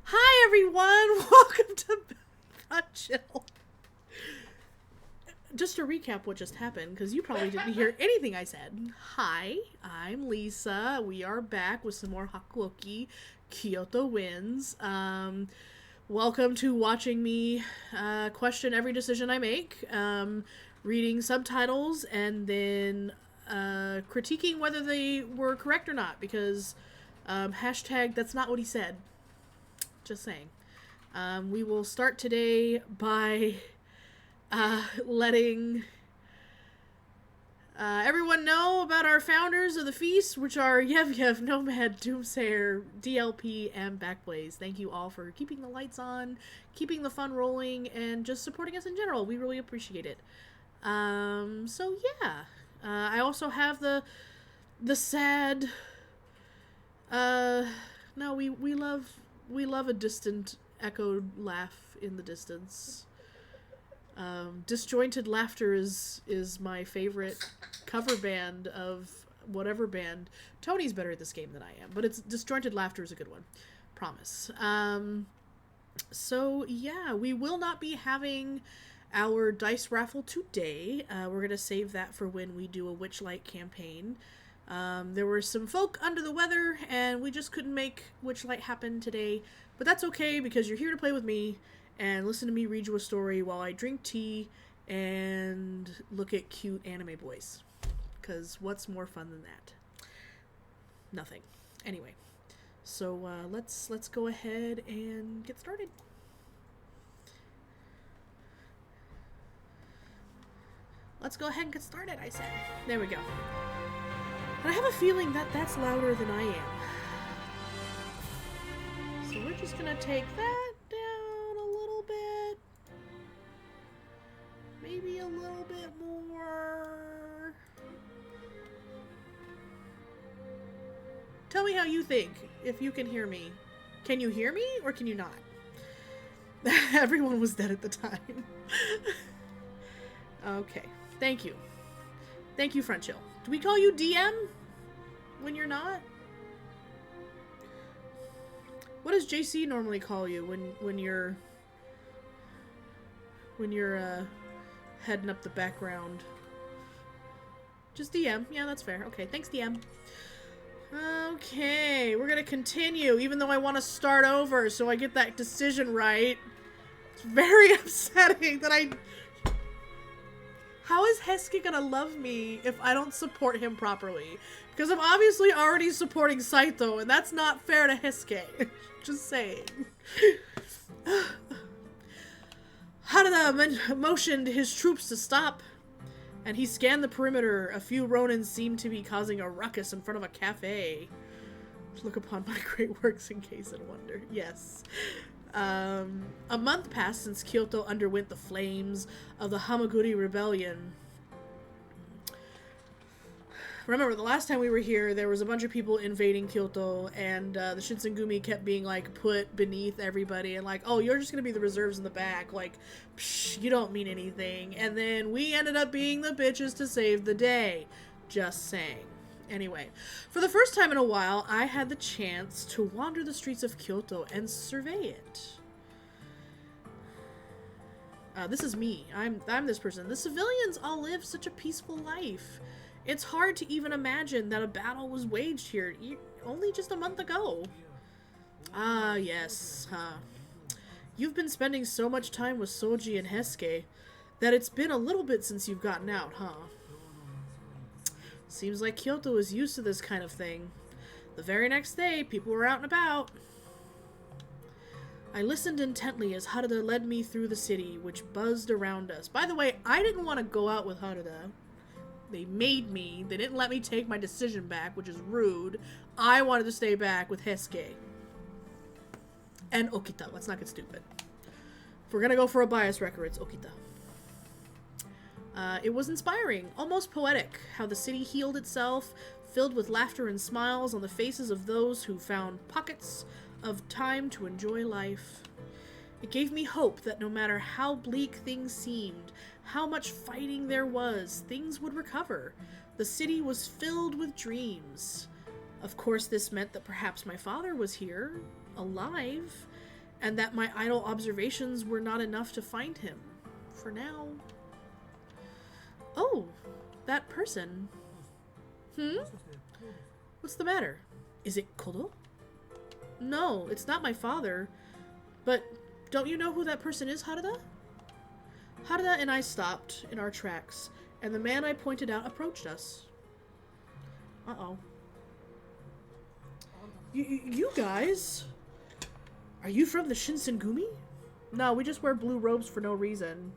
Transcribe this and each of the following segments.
Hi everyone, welcome to Not Chill. Just to recap what just happened, because you probably didn't hear anything I said. Hi, I'm Lisa. We are back with some more Hakuoki. Kyoto wins. Welcome to watching me question every decision I make, reading subtitles, and then critiquing whether they were correct or not, because hashtag that's not what he said. Just saying. We will start today by letting everyone know about our founders of the feast, which are Yev, Nomad, Doomsayer, DLP, and BACKBLAZE. Thank you all for keeping the lights on, keeping the fun rolling, and just supporting us in general. We really appreciate it. So yeah. I also have the sad... no, we love a distant, echoed laugh in the distance. Disjointed Laughter is my favorite cover band of whatever band. Tony's better at this game than I am, but it's Disjointed Laughter is a good one. Promise. So yeah, we will not be having our dice raffle today. We're gonna save that for when we do a Witchlight campaign. There were some folk under the weather, and we just couldn't make Witchlight happen today. But that's okay, because you're here to play with me and listen to me read you a story while I drink tea and look at cute anime boys. Because what's more fun than that? Nothing. Anyway, so let's go ahead and get started. Let's go ahead and get started, I said. There we go. And I have a feeling that that's louder than I am. So we're just gonna take that down a little bit. Maybe a little bit more. Tell me how you think, if you can hear me. Can you hear me, or can you not? Everyone was dead at the time. Okay, thank you. Thank you, Front Chill. Do we call you DM when you're not? What does JC normally call you when you're heading up the background? Just DM. Yeah, that's fair. Okay, thanks, DM. Okay, we're gonna continue, even though I want to start over so I get that decision right. It's very upsetting that I... How is Hesuke gonna love me if I don't support him properly? Because I'm obviously already supporting Saito, and that's not fair to Hesuke. Just saying. Harada motioned his troops to stop, and he scanned the perimeter. A few Ronin seemed to be causing a ruckus in front of a cafe. Look upon my great works in case I wonder. Yes. A month passed since Kyoto underwent the flames of the Hamaguri Rebellion. Remember, the last time we were here, there was a bunch of people invading Kyoto, and the Shinsengumi kept being, like, put beneath everybody, and like, oh, you're just gonna be the reserves in the back, like, psh, you don't mean anything. And then we ended up being the bitches to save the day. Just saying. Anyway, for the first time in a while, I had the chance to wander the streets of Kyoto and survey it. This is me. I'm this person. The civilians all live such a peaceful life. It's hard to even imagine that a battle was waged here only just a month ago. Ah, yes. You've been spending so much time with Soji and Hesuke that it's been a little bit since you've gotten out, huh? Seems like Kyoto is used to this kind of thing. The very next day, people were out and about. I listened intently as Harada led me through the city, which buzzed around us. By the way, I didn't want to go out with Harada. They made me. They didn't let me take my decision back, which is rude. I wanted to stay back with Hesuke. And Okita. Let's not get stupid. If we're gonna go for a bias record, it's Okita. It was inspiring, almost poetic, how the city healed itself, filled with laughter and smiles on the faces of those who found pockets of time to enjoy life. It gave me hope that no matter how bleak things seemed, how much fighting there was, things would recover. The city was filled with dreams. Of course, this meant that perhaps my father was here, alive, and that my idle observations were not enough to find him. For now. Oh, that person. What's the matter? Is it Kodo? No, it's not my father. But don't you know who that person is, Harada? Harada and I stopped in our tracks, and the man I pointed out approached us. Uh-oh. You guys? Are you from the Shinsengumi? No, we just wear blue robes for no reason.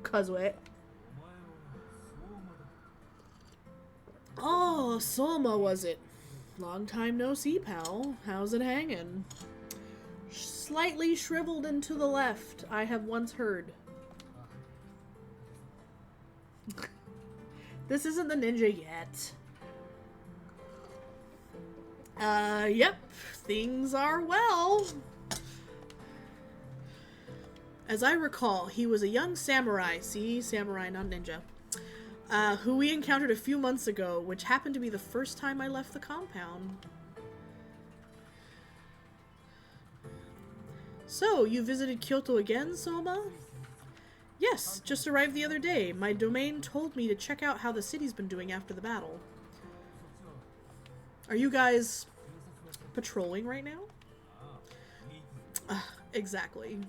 Cause what? Oh, Soma was it? Long time no see, pal. How's it hanging? Slightly shriveled and to the left, I have once heard. This isn't the ninja yet. Yep. Things are well. As I recall, he was a young samurai. See? Samurai, not ninja. Who we encountered a few months ago, which happened to be the first time I left the compound. So, you visited Kyoto again, Soma? Yes, just arrived the other day. My domain told me to check out how the city's been doing after the battle. Are you guys patrolling right now? Exactly.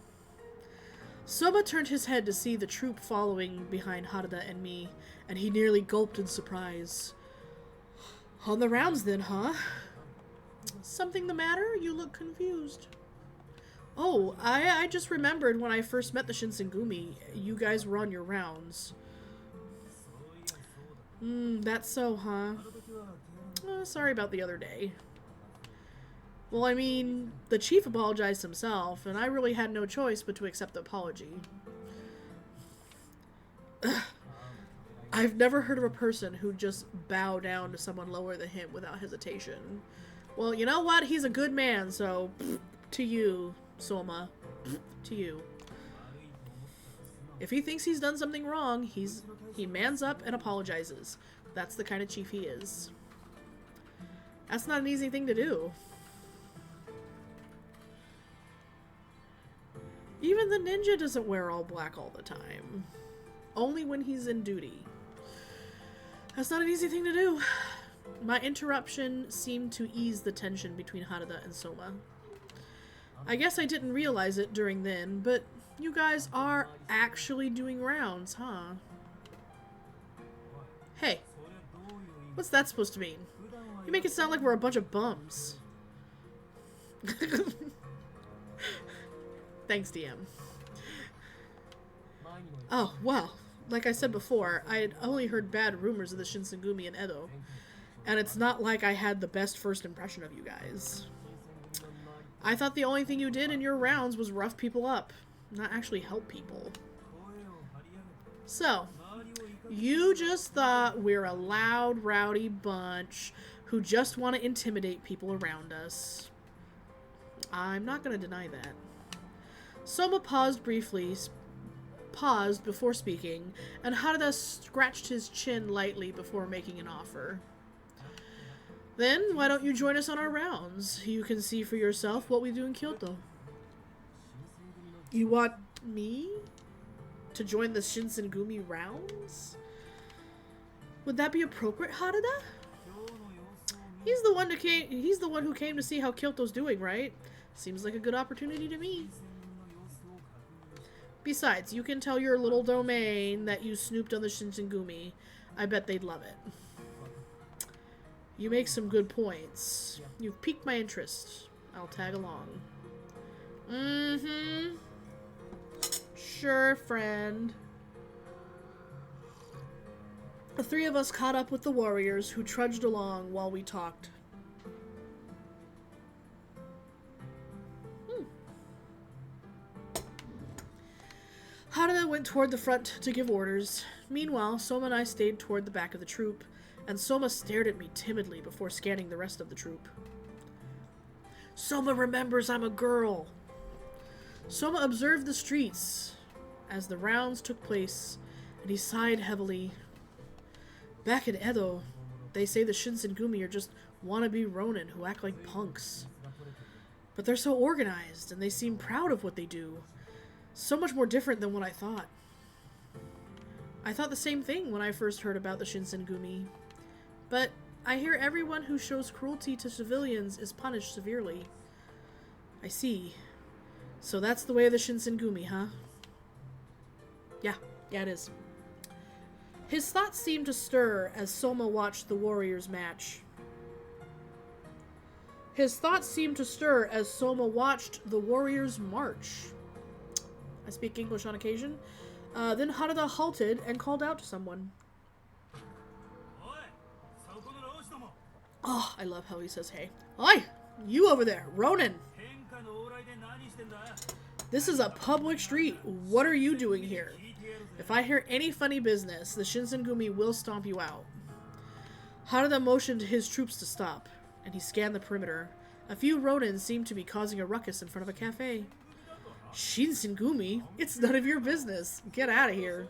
Soma turned his head to see the troop following behind Harada and me, and he nearly gulped in surprise. On the rounds then, huh? Something the matter? You look confused. Oh, I just remembered when I first met the Shinsengumi, you guys were on your rounds. That's so, huh? Sorry about the other day. Well, I mean, the chief apologized himself, and I really had no choice but to accept the apology. I've never heard of a person who'd just bow down to someone lower than him without hesitation. Well, you know what? He's a good man, so to you, Soma. To you. If he thinks he's done something wrong, he mans up and apologizes. That's the kind of chief he is. That's not an easy thing to do. Even the ninja doesn't wear all black all the time. Only when he's in duty. That's not an easy thing to do. My interruption seemed to ease the tension between Harada and Soma. I guess I didn't realize it during then, but you guys are actually doing rounds, huh? Hey, what's that supposed to mean? You make it sound like we're a bunch of bums. Thanks, DM. Oh, well, like I said before, I had only heard bad rumors of the Shinsengumi in Edo, and it's not like I had the best first impression of you guys. I thought the only thing you did in your rounds was rough people up, not actually help people. So, you just thought we're a loud, rowdy bunch who just want to intimidate people around us. I'm not going to deny that. Soma paused before speaking, and Harada scratched his chin lightly before making an offer. Then, why don't you join us on our rounds? You can see for yourself what we do in Kyoto. You want me to join the Shinsengumi rounds? Would that be appropriate, Harada? He's the one who came to see how Kyoto's doing, right? Seems like a good opportunity to me. Besides, you can tell your little domain that you snooped on the Shinsengumi. I bet they'd love it. You make some good points. You've piqued my interest. I'll tag along. Mm-hmm. Sure, friend. The three of us caught up with the warriors who trudged along while we talked. Harada went toward the front to give orders. Meanwhile, Soma and I stayed toward the back of the troop, and Soma stared at me timidly before scanning the rest of the troop. Soma remembers I'm a girl. Soma observed the streets as the rounds took place, and he sighed heavily. Back in Edo, they say the Shinsengumi are just wannabe Ronin who act like punks. But they're so organized, and they seem proud of what they do. So much more different than what I thought. I thought the same thing when I first heard about the Shinsengumi. But I hear everyone who shows cruelty to civilians is punished severely. I see. So that's the way of the Shinsengumi, huh? Yeah, it is. His thoughts seemed to stir as Soma watched the warriors match. His thoughts seemed to stir as Soma watched the warriors march. I speak English on occasion. Then Harada halted and called out to someone. Oh, I love how he says hey. Oi! You over there, Ronin! This is a public street. What are you doing here? If I hear any funny business, the Shinsengumi will stomp you out. Harada motioned his troops to stop, and he scanned the perimeter. A few Ronin seemed to be causing a ruckus in front of a cafe. Shinsengumi? It's none of your business. Get out of here.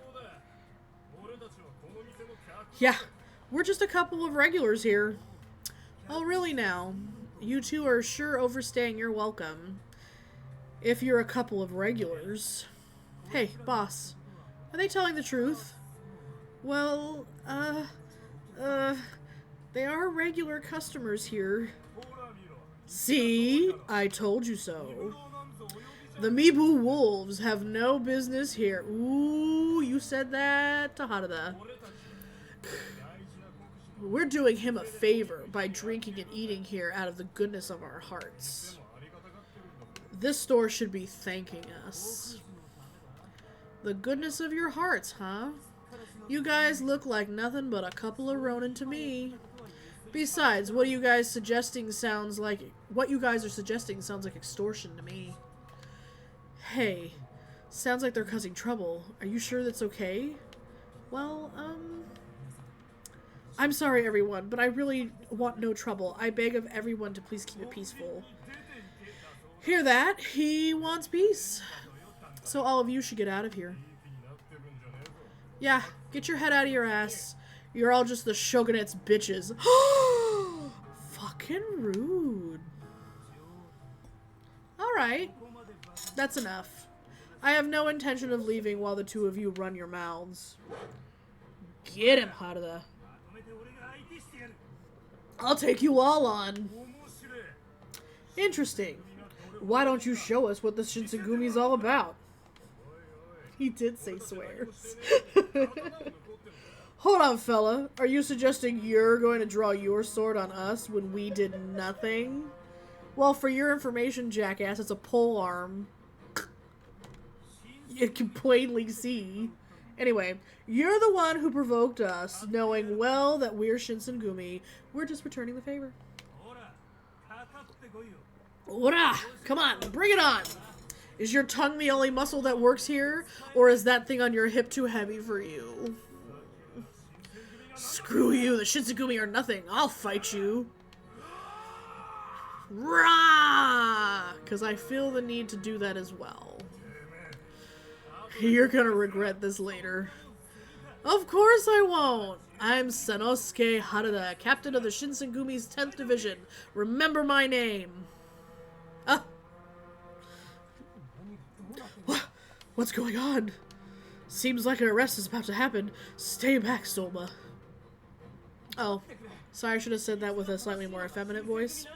Yeah, we're just a couple of regulars here. Oh, really now? You two are sure overstaying your welcome. If you're a couple of regulars. Hey, boss. Are they telling the truth? Well, they are regular customers here. See? I told you so. The Mibu Wolves have no business here. Ooh, you said that to Harada. We're doing him a favor by drinking and eating here out of the goodness of our hearts. This store should be thanking us. The goodness of your hearts, huh? You guys look like nothing but a couple of Ronin to me. Besides, what you guys are suggesting sounds like extortion to me. Hey, sounds like they're causing trouble. Are you sure that's okay? Well, I'm sorry everyone, but I really want no trouble. I beg of everyone to please keep it peaceful. Hear that? He wants peace. So all of you should get out of here. Yeah, get your head out of your ass. You're all just the shogunate's bitches. Fucking rude. Alright. That's enough. I have no intention of leaving while the two of you run your mouths. Get him, Harada. I'll take you all on. Interesting. Why don't you show us what the Shinsengumi's all about? He did say swears. Hold on, fella. Are you suggesting you're going to draw your sword on us when we did nothing? Well, for your information, jackass, it's a pole arm. You can plainly see. Anyway, you're the one who provoked us, knowing well that we're Shinsengumi. We're just returning the favor. Ora! Come on, bring it on! Is your tongue the only muscle that works here? Or is that thing on your hip too heavy for you? Screw you, the Shinsengumi are nothing. I'll fight you. Rah! Because I feel the need to do that as well. You're gonna regret this later. Of course I won't. I'm Sanosuke Harada, captain of the Shinsengumi's 10th Division. Remember my name. What's going on? Seems like an arrest is about to happen. Stay back, Soma. Oh, sorry, I should have said that with a slightly more effeminate voice.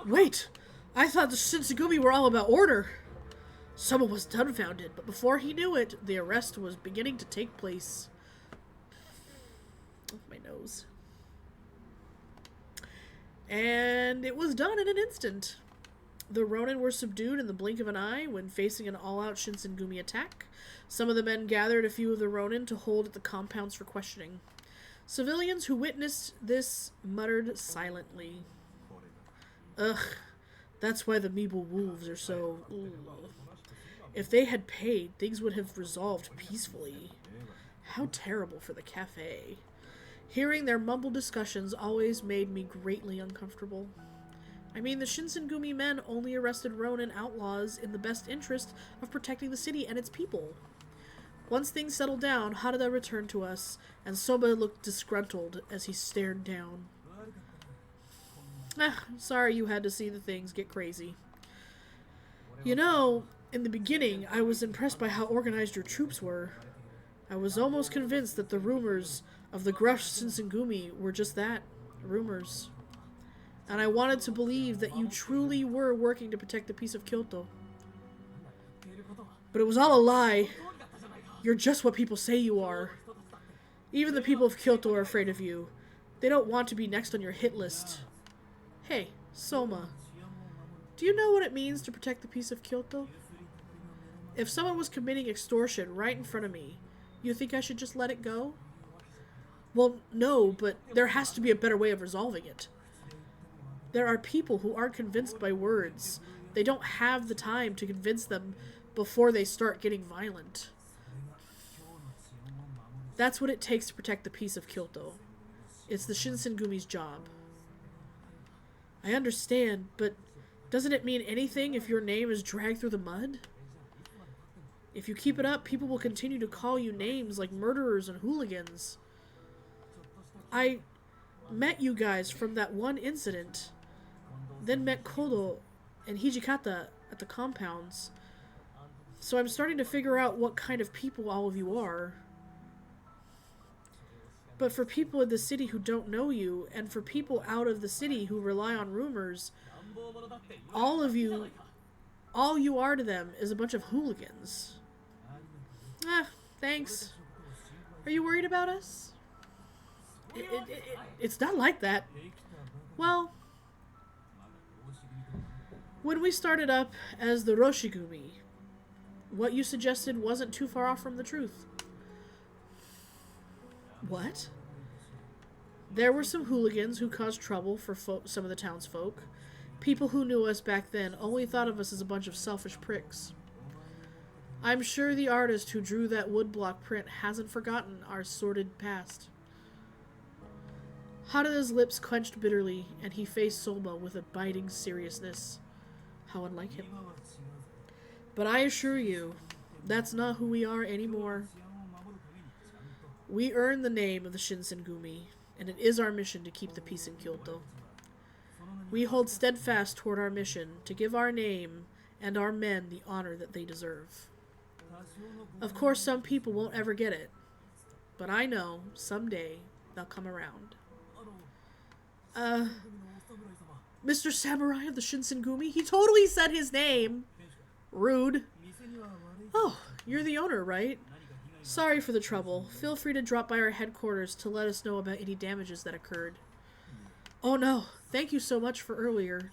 Wait! I thought the Shinsengumi were all about order. Soma was dumbfounded, but before he knew it, the arrest was beginning to take place. Oh, my nose. And it was done in an instant. The Ronin were subdued in the blink of an eye when facing an all-out Shinsengumi attack. Some of the men gathered a few of the Ronin to hold at the compounds for questioning. Civilians who witnessed this muttered silently. Ugh, that's why the Mibu Wolves are so... Ooh. If they had paid, things would have resolved peacefully. How terrible for the cafe. Hearing their mumbled discussions always made me greatly uncomfortable. I mean, the Shinsengumi men only arrested Ronin outlaws in the best interest of protecting the city and its people. Once things settled down, Harada returned to us, and Soma looked disgruntled as he stared down. Sorry you had to see the things get crazy. You know, in the beginning, I was impressed by how organized your troops were. I was almost convinced that the rumors of the gruff Shinsengumi were just that, rumors. And I wanted to believe that you truly were working to protect the peace of Kyoto. But it was all a lie. You're just what people say you are. Even the people of Kyoto are afraid of you. They don't want to be next on your hit list. Hey, Soma. Do you know what it means to protect the peace of Kyoto? If someone was committing extortion right in front of me, you think I should just let it go? Well, no, but there has to be a better way of resolving it. There are people who aren't convinced by words. They don't have the time to convince them before they start getting violent. That's what it takes to protect the peace of Kyoto. It's the Shinsengumi's job. I understand, but doesn't it mean anything if your name is dragged through the mud? If you keep it up, people will continue to call you names like murderers and hooligans. I met you guys from that one incident, then met Kodo and Hijikata at the compounds. So I'm starting to figure out what kind of people all of you are. But for people in the city who don't know you, and for people out of the city who rely on rumors, all you are to them is a bunch of hooligans. Thanks. Are you worried about us? It's not like that. Well, when we started up as the Roshigumi, what you suggested wasn't too far off from the truth. What? There were some hooligans who caused trouble for some of the townsfolk. People who knew us back then only thought of us as a bunch of selfish pricks. I'm sure the artist who drew that woodblock print hasn't forgotten our sordid past. Harada's lips clenched bitterly, and he faced Soma with a biting seriousness. How unlike him. But I assure you, that's not who we are anymore. We earned the name of the Shinsengumi, and it is our mission to keep the peace in Kyoto. We hold steadfast toward our mission to give our name and our men the honor that they deserve. Of course, some people won't ever get it, but I know someday they'll come around. Mr. Samurai of the Shinsengumi? He totally said his name. Rude. Oh, you're the owner, right? Sorry for the trouble. Feel free to drop by our headquarters to let us know about any damages that occurred. Oh no, thank you so much for earlier.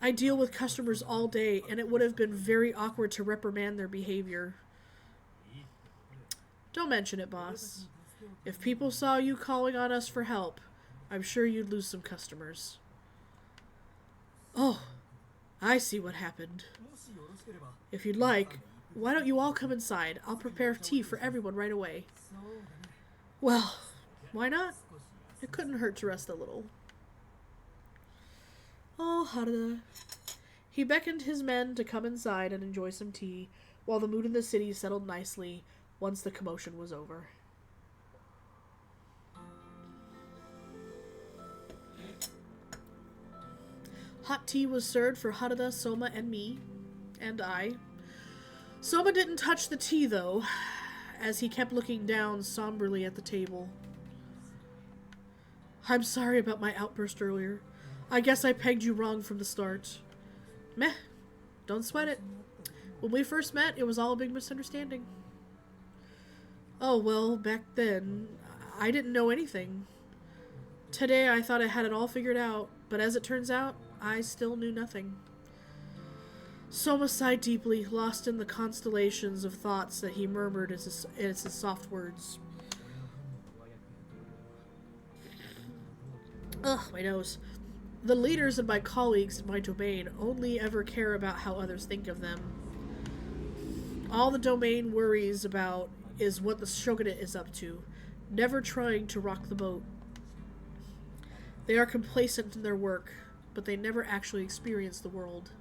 I deal with customers all day, and it would have been very awkward to reprimand their behavior. Don't mention it, boss. If people saw you calling on us for help, I'm sure you'd lose some customers. Oh, I see what happened. If you'd like, why don't you all come inside? I'll prepare tea for everyone right away. Well, why not? It couldn't hurt to rest a little. Oh, Harada. He beckoned his men to come inside and enjoy some tea, while the mood in the city settled nicely once the commotion was over. Hot tea was served for Harada, Soma, and me, and I. Soma didn't touch the tea, though, as he kept looking down somberly at the table. I'm sorry about my outburst earlier. I guess I pegged you wrong from the start. Meh. Don't sweat it. When we first met, it was all a big misunderstanding. Oh, well, back then, I didn't know anything. Today, I thought I had it all figured out, but as it turns out, I still knew nothing. Soma sighed deeply, lost in the constellations of thoughts that he murmured as his soft words. Ugh, my nose. The leaders and my colleagues in my domain only ever care about how others think of them. All the domain worries about is what the shogunate is up to, never trying to rock the boat. They are complacent in their work, but they never actually experience the world.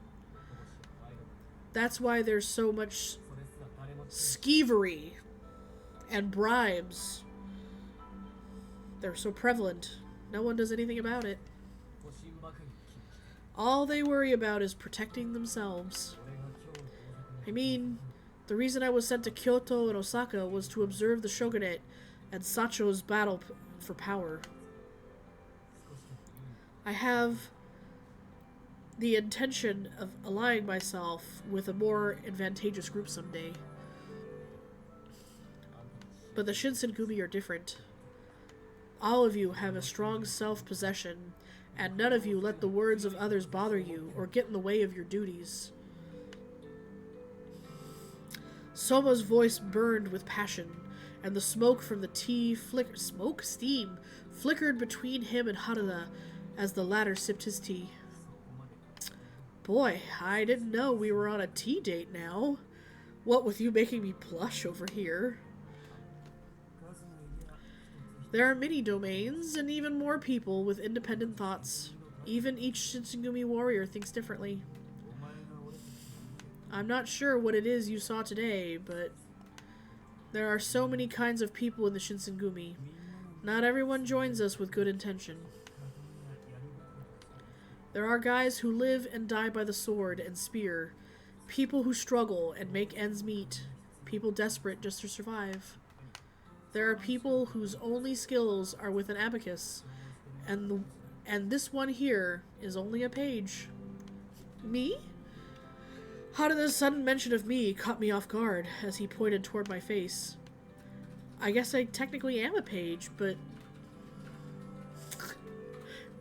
That's why there's so much skeevery and bribes. They're so prevalent. No one does anything about it. All they worry about is protecting themselves. I mean, the reason I was sent to Kyoto and Osaka was to observe the shogunate and Sacho's battle for power. I have the intention of allying myself with a more advantageous group someday. But the Shinsengumi are different. All of you have a strong self-possession, and none of you let the words of others bother you or get in the way of your duties. Soma's voice burned with passion, and the smoke from the tea steam flickered between him and Harada as the latter sipped his tea. Boy, I didn't know we were on a tea date now. What with you making me blush over here. There are many domains, and even more people with independent thoughts. Even each Shinsengumi warrior thinks differently. I'm not sure what it is you saw today, but there are so many kinds of people in the Shinsengumi. Not everyone joins us with good intention. There are guys who live and die by the sword and spear, people who struggle and make ends meet, people desperate just to survive. There are people whose only skills are with an abacus, and this one here is only a page. Me? How did this sudden mention of me caught me off guard as he pointed toward my face? I guess I technically am a page, but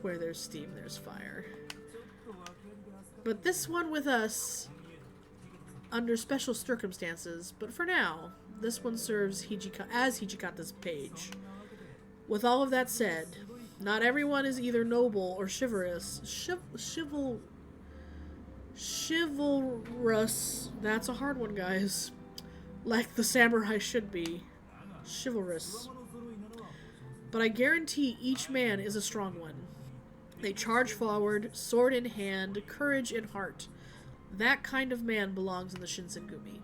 where there's steam, there's fire. But this one with us under special circumstances, but for now, this one serves as Hijikata's page. With all of that said, not everyone is either noble or chivalrous. Chivalrous. That's a hard one, guys. Like the samurai should be. Chivalrous. But I guarantee each man is a strong one. They charge forward, sword in hand, courage in heart. That kind of man belongs in the Shinsengumi.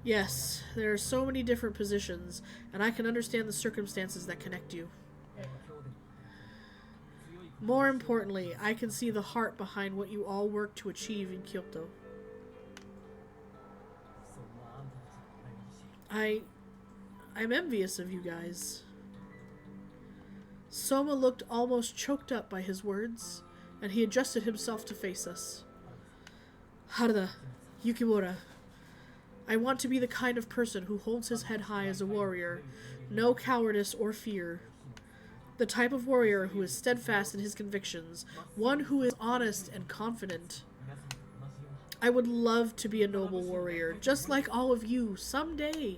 Yes, there are so many different positions, and I can understand the circumstances that connect you. More importantly, I can see the heart behind what you all work to achieve in Kyoto. I'm envious of you guys. Soma looked almost choked up by his words, and he adjusted himself to face us. Harada, Yukimura, I want to be the kind of person who holds his head high as a warrior, no cowardice or fear. The type of warrior who is steadfast in his convictions, one who is honest and confident. I would love to be a noble warrior, just like all of you, someday.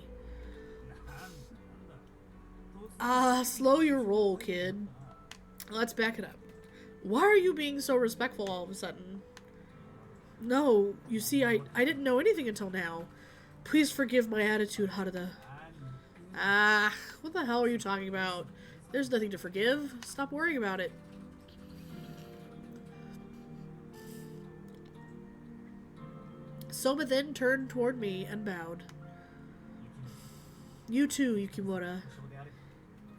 Slow your roll, kid. Let's back it up. Why are you being so respectful all of a sudden? No, you see, I didn't know anything until now. Please forgive my attitude, Harada. What the hell are you talking about? There's nothing to forgive. Stop worrying about it. Soma then turned toward me and bowed. You too, Yukimura.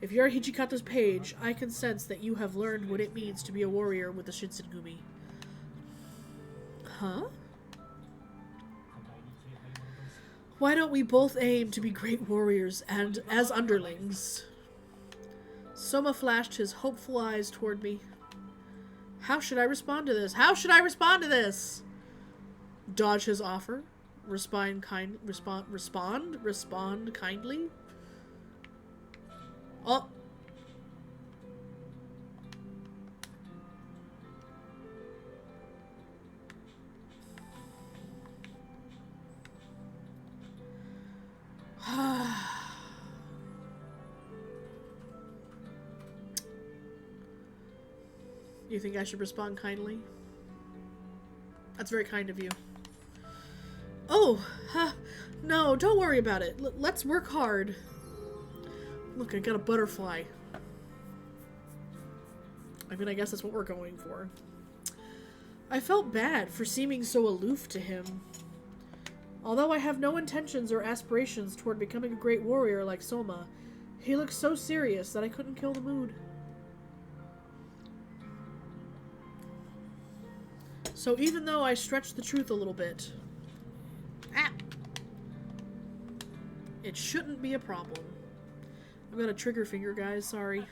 If you're Hijikata's page, I can sense that you have learned what it means to be a warrior with the Shinsengumi. Huh? Why don't we both aim to be great warriors and as underlings? Soma flashed his hopeful eyes toward me. How should I respond to this? How should I respond to this? Dodge his offer? Respond kindly? Oh. You think I should respond kindly? That's very kind of you. Oh, no, don't worry about it. Let's work hard. Look, I got a butterfly. I mean, I guess that's what we're going for. I felt bad for seeming so aloof to him. Although I have no intentions or aspirations toward becoming a great warrior like Soma, he looked so serious that I couldn't kill the mood. So even though I stretched the truth a little bit, it shouldn't be a problem. I've got a trigger finger, guys. Sorry.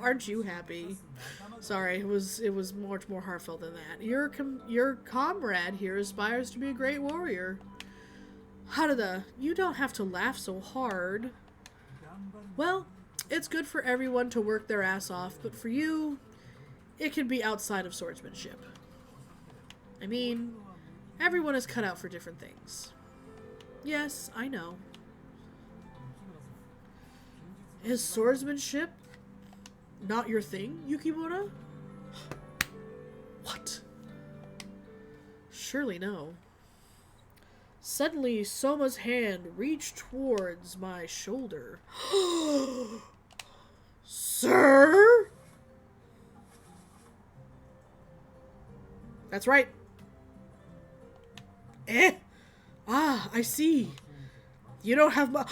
Aren't you happy? Sorry, it was much more heartfelt than that. Your comrade here aspires to be a great warrior. Haruda, you don't have to laugh so hard. Well, it's good for everyone to work their ass off, but for you, it can be outside of swordsmanship. I mean, everyone is cut out for different things. Yes, I know. Is swordsmanship not your thing, Yukimura? What? Surely no. Suddenly, Soma's hand reached towards my shoulder. Sir? That's right. Ah, I see. You don't have my...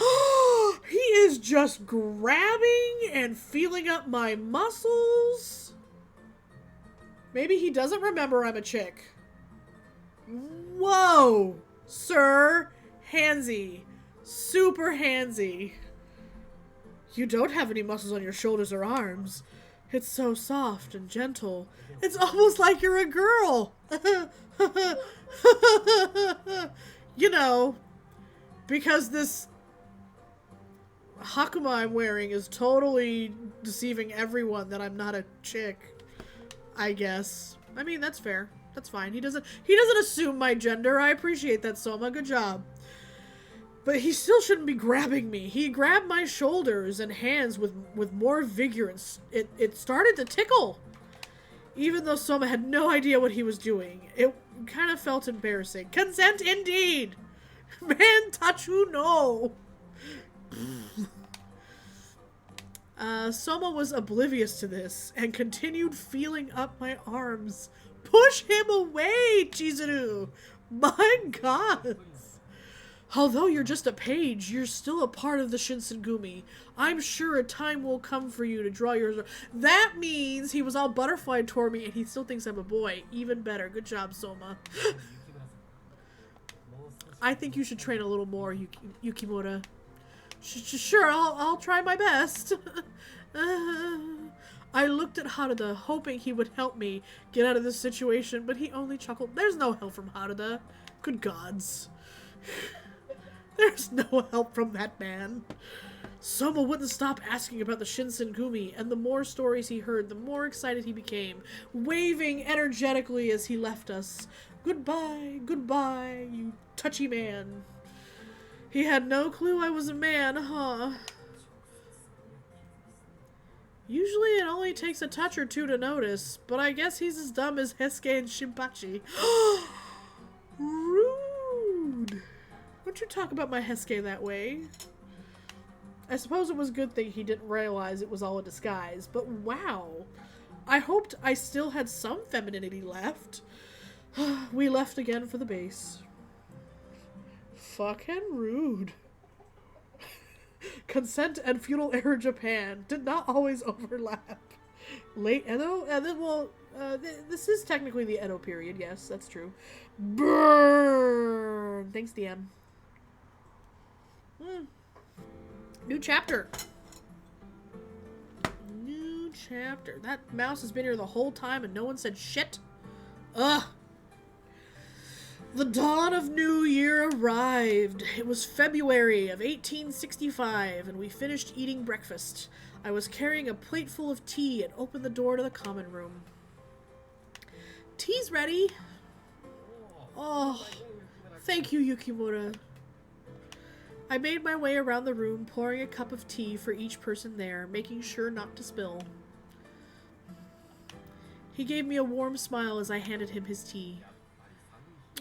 He is just grabbing and feeling up my muscles. Maybe he doesn't remember I'm a chick. Whoa, sir. Handsy. Super handsy. You don't have any muscles on your shoulders or arms. It's so soft and gentle. It's almost like you're a girl. You know, because this Hakuma I'm wearing is totally deceiving everyone that I'm not a chick, I guess. I mean, that's fair. That's fine. He doesn't assume my gender. I appreciate that, Soma. Good job. But he still shouldn't be grabbing me. He grabbed my shoulders and hands with more vigor, and it started to tickle. Even though Soma had no idea what he was doing, it kind of felt embarrassing. Consent indeed! Man, Tachu no! Soma was oblivious to this and continued feeling up my arms. Push him away, Chizuru! My God! Although you're just a page, you're still a part of the Shinsengumi. I'm sure a time will come for you to draw yours. That means he was all butterflied toward me and he still thinks I'm a boy. Even better. Good job, Soma. I think you should train a little more, Yukimura. Sure, I'll try my best. I looked at Haruda, hoping he would help me get out of this situation, but he only chuckled. There's no help from Haruda. Good gods. There's no help from that man. Soma wouldn't stop asking about the Shinsengumi, and the more stories he heard, the more excited he became, waving energetically as he left us. Goodbye, goodbye, you touchy man. He had no clue I was a man, huh? Usually it only takes a touch or two to notice, but I guess he's as dumb as Hesuke and Shinpachi. Rude. Don't you talk about my Hesuke that way. I suppose it was a good thing he didn't realize it was all a disguise, but wow. I hoped I still had some femininity left. We left again for the base. Fucking rude. Consent and feudal era Japan did not always overlap. Late Edo? This is technically the Edo period. Yes, that's true. Burn! Thanks, DM. New chapter. New chapter. That mouse has been here the whole time and no one said shit. Ugh. The dawn of New Year arrived. It was February of 1865, and we finished eating breakfast. I was carrying a plate full of tea and opened the door to the common room. Tea's ready. Oh, thank you, Yukimura. I made my way around the room, pouring a cup of tea for each person there, making sure not to spill. He gave me a warm smile as I handed him his tea.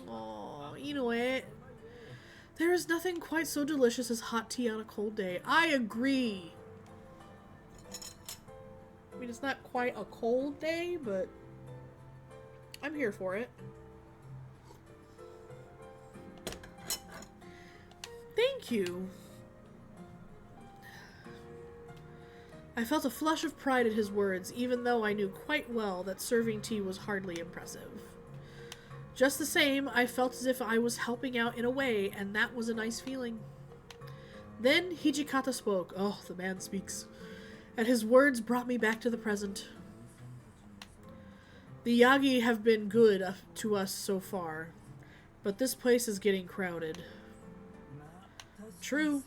Oh, you know it. There is nothing quite so delicious as hot tea on a cold day. I agree. I mean, it's not quite a cold day, but I'm here for it. Thank you. I felt a flush of pride at his words, even though I knew quite well that serving tea was hardly impressive. Just the same, I felt as if I was helping out in a way, and that was a nice feeling. Then Hijikata spoke. Oh, the man speaks. And his words brought me back to the present. The Yagi have been good to us so far, but this place is getting crowded. True.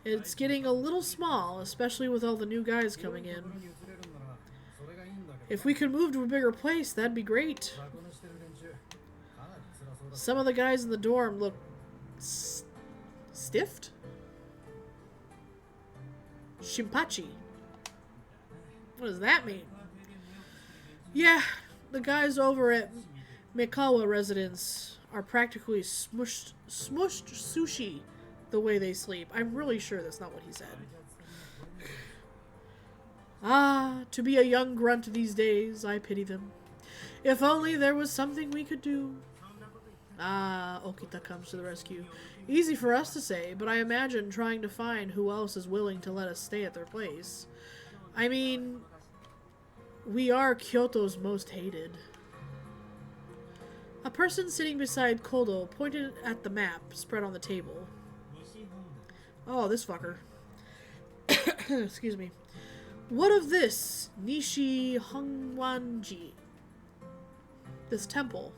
It's getting a little small, especially with all the new guys coming in. If we could move to a bigger place, that'd be great. Some of the guys in the dorm look stiffed? Shinpachi. What does that mean? Yeah, the guys over at Mikawa residence are practically smushed sushi the way they sleep. I'm really sure that's not what he said. Ah, to be a young grunt these days, I pity them. If only there was something we could do. Ah, Okita comes to the rescue. Easy for us to say, but I imagine trying to find who else is willing to let us stay at their place. I mean, we are Kyoto's most hated. A person sitting beside Kodo pointed at the map spread on the table. Oh, this fucker. Excuse me. What of this Nishi Hongwanji? This temple,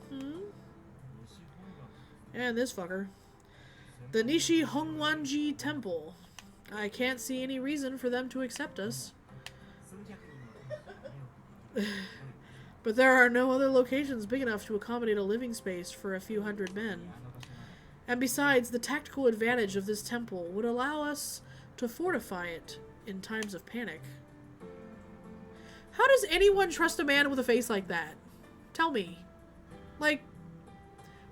And this fucker. The Nishi Hongwanji Temple. I can't see any reason for them to accept us. But there are no other locations big enough to accommodate a living space for a few hundred men. And besides, the tactical advantage of this temple would allow us to fortify it in times of panic. How does anyone trust a man with a face like that? Tell me. Like,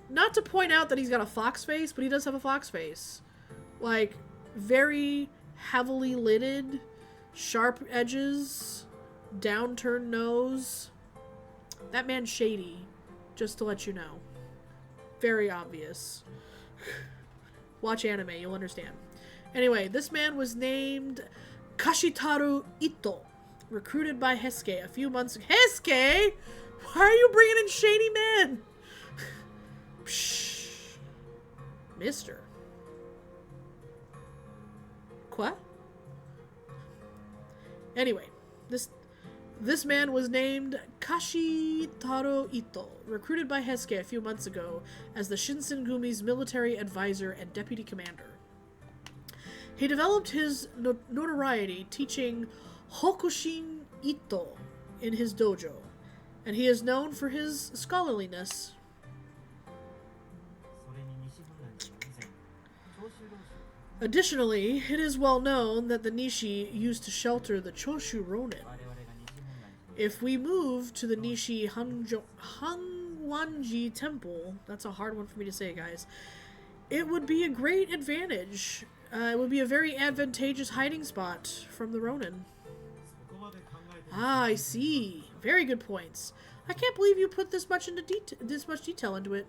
not to point out that he's got a fox face, but he does have a fox face. Like, very heavily lidded, sharp edges, downturned nose. That man's shady, just to let you know. Very obvious. Watch anime, you'll understand. Anyway, this man was named Kashitaru Ito, recruited by Hesuke a few months ago. Hesuke? Why are you bringing in shady men? Psh. Mister. What? Anyway, this man was named Kashitaro Ito, recruited by Hesuke a few months ago as the Shinsengumi's military advisor and deputy commander. He developed his notoriety teaching Hokushin Ito in his dojo, and he is known for his scholarliness. Additionally, it is well known that the Nishi used to shelter the Choshu Ronin. If we move to the Nishi Hongwanji Temple, that's a hard one for me to say, guys, it would be a great advantage. It would be a very advantageous hiding spot from the Ronin. Ah, I see. Very good points. I can't believe you put this much detail into it.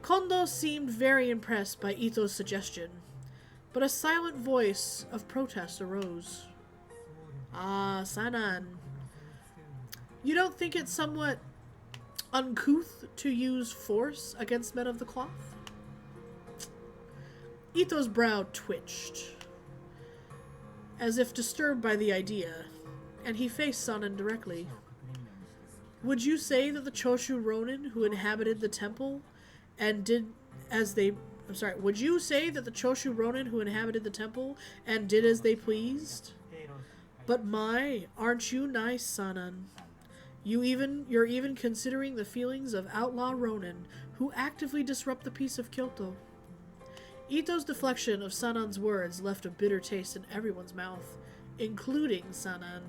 Kondo seemed very impressed by Ito's suggestion, but a silent voice of protest arose. Ah, Sanan. You don't think it's somewhat uncouth to use force against men of the cloth? Ito's brow twitched, as if disturbed by the idea, and he faced Sanan directly. Would you say that the Choshu Ronin who inhabited the temple and did as they... would you say that the Choshu Ronin who inhabited the temple and did as they pleased? But my, aren't you nice, Sanan? You're even considering the feelings of outlaw Ronin who actively disrupt the peace of Kyoto. Ito's deflection of Sanan's words left a bitter taste in everyone's mouth, including Sanan.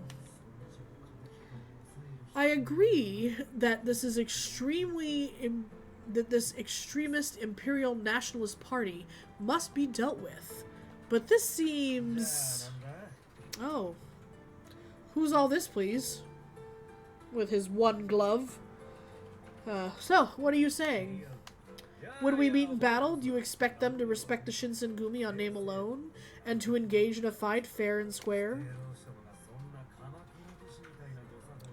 I agree that this extremist imperial nationalist party must be dealt with, but this seems... Oh. Who's all this, please? With his one glove. So, what are you saying? When we meet in battle, do you expect them to respect the Shinsengumi on name alone, and to engage in a fight fair and square?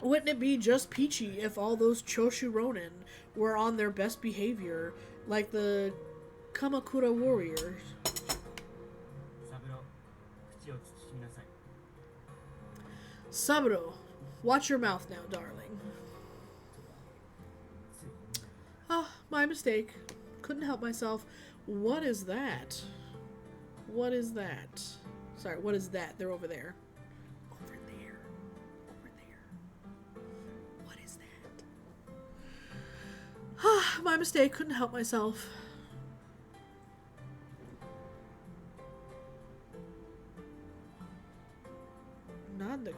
Wouldn't it be just peachy if all those Choshu Ronin were on their best behavior, like the Kamakura warriors? Saburo, watch your mouth now, darling. Ah, my mistake. Couldn't help myself. What is that? What is that? Sorry, what is that? They're over there. Over there. Over there. What is that? Ah, my mistake. Couldn't help myself.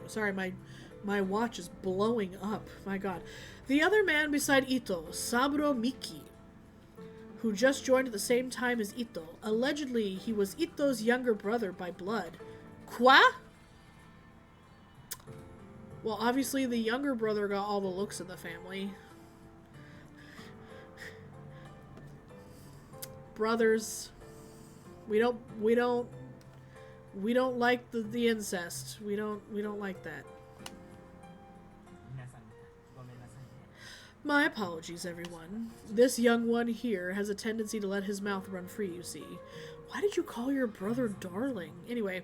Sorry, my watch is blowing up. My god. The other man beside Ito, Saburo Miki, who just joined at the same time as Ito. Allegedly, he was Ito's younger brother by blood. Qua? Well, obviously the younger brother got all the looks in the family. Brothers. We don't like the incest. We don't like that. My apologies, everyone. This young one here has a tendency to let his mouth run free, you see. Why did you call your brother darling? Anyway,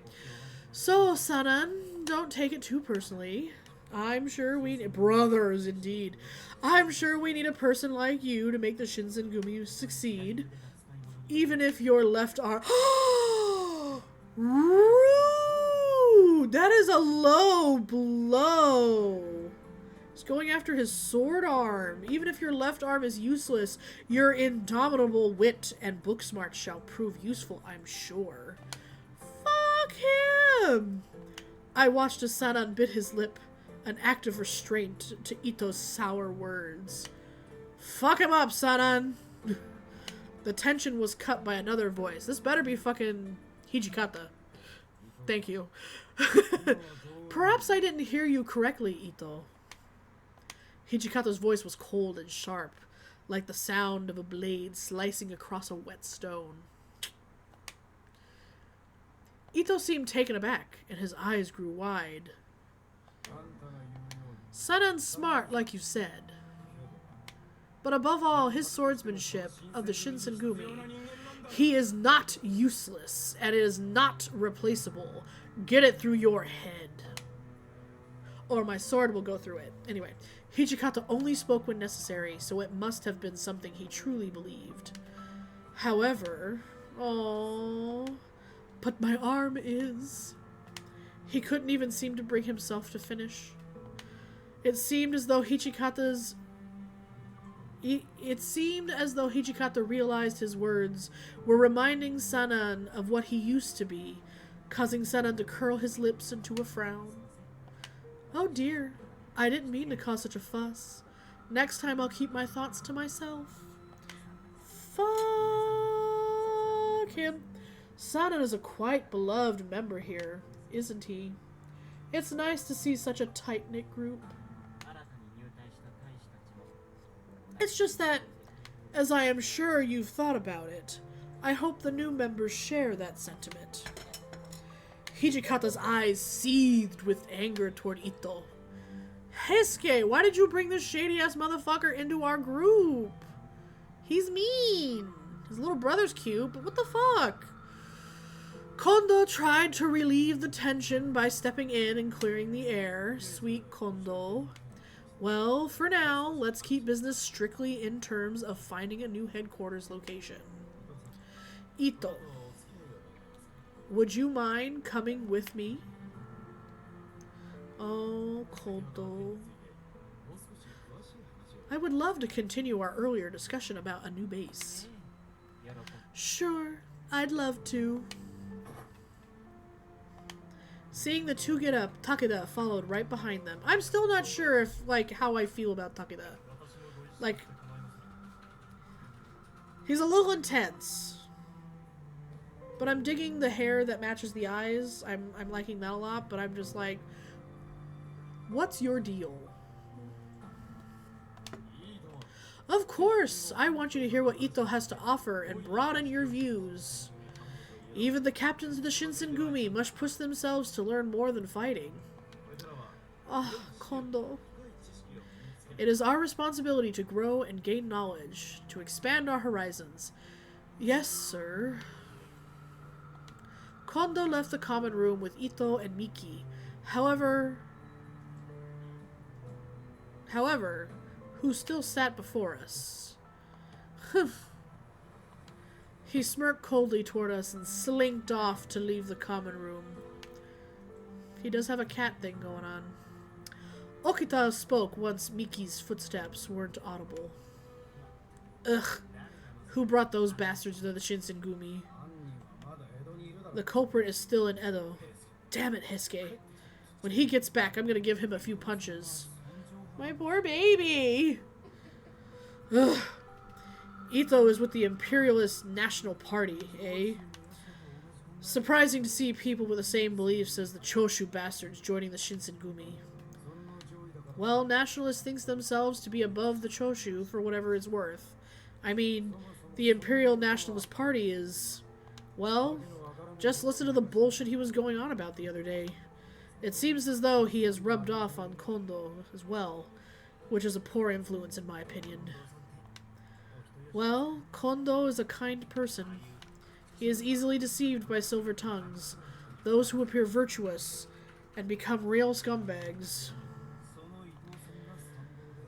so, Sanan, don't take it too personally. I'm sure we... Brothers, indeed. I'm sure we need a person like you to make the Shinsengumi succeed. Even if your left arm... Rude! That is a low blow. He's going after his sword arm. Even if your left arm is useless, your indomitable wit and book smarts shall prove useful, I'm sure. Fuck him! I watched as Sanan bit his lip, an act of restraint to Ito's sour words. Fuck him up, Sanan! The tension was cut by another voice. This better be fucking Hijikata. Thank you. Perhaps I didn't hear you correctly, Ito. Hijikata's voice was cold and sharp, like the sound of a blade slicing across a wet stone. Ito seemed taken aback, and his eyes grew wide. Sanan's smart, like you said. But above all, his swordsmanship of the Shinsengumi, he is not useless, and is not replaceable. Get it through your head. Or my sword will go through it. Anyway, Hijikata only spoke when necessary, so it must have been something he truly believed. However... Oh, but my arm is... He couldn't even seem to bring himself to finish. It seemed as though Hijikata realized his words were reminding Sanan of what he used to be, causing Sanan to curl his lips into a frown. Oh dear, I didn't mean to cause such a fuss. Next time I'll keep my thoughts to myself. Fuck him. Sanan is a quite beloved member here, isn't he? It's nice to see such a tight-knit group. It's just that, as I am sure you've thought about it, I hope the new members share that sentiment. Hijikata's eyes seethed with anger toward Ito. Heisuke, why did you bring this shady-ass motherfucker into our group? He's mean. His little brother's cute, but what the fuck? Kondo tried to relieve the tension by stepping in and clearing the air. Sweet Kondo. Well, for now, let's keep business strictly in terms of finding a new headquarters location. Ito, would you mind coming with me? Oh, Kondo. I would love to continue our earlier discussion about a new base. Sure, I'd love to. Seeing the two get up, Takeda followed right behind them. I'm still not sure if, how I feel about Takeda. He's a little intense. But I'm digging the hair that matches the eyes. I'm liking that a lot, but I'm just like, what's your deal? Of course, I want you to hear what Ito has to offer and broaden your views. Even the captains of the Shinsengumi must push themselves to learn more than fighting. Ah, Kondo. It is our responsibility to grow and gain knowledge, to expand our horizons. Yes, sir. Kondo left the common room with Ito and Miki. However, who still sat before us. He smirked coldly toward us and slinked off to leave the common room. He does have a cat thing going on. Okita spoke once Miki's footsteps weren't audible. Ugh. Who brought those bastards to the Shinsengumi? The culprit is still in Edo. Damn it, Heisuke. When he gets back, I'm gonna give him a few punches. My poor baby! Ugh. Ito is with the Imperialist National Party, eh? Surprising to see people with the same beliefs as the Choshu bastards joining the Shinsengumi. Well, nationalists think themselves to be above the Choshu for whatever it's worth. I mean, the Imperial Nationalist Party is... Well, just listen to the bullshit he was going on about the other day. It seems as though he has rubbed off on Kondo as well, which is a poor influence in my opinion. Well, Kondo is a kind person. He is easily deceived by silver tongues, those who appear virtuous, and become real scumbags.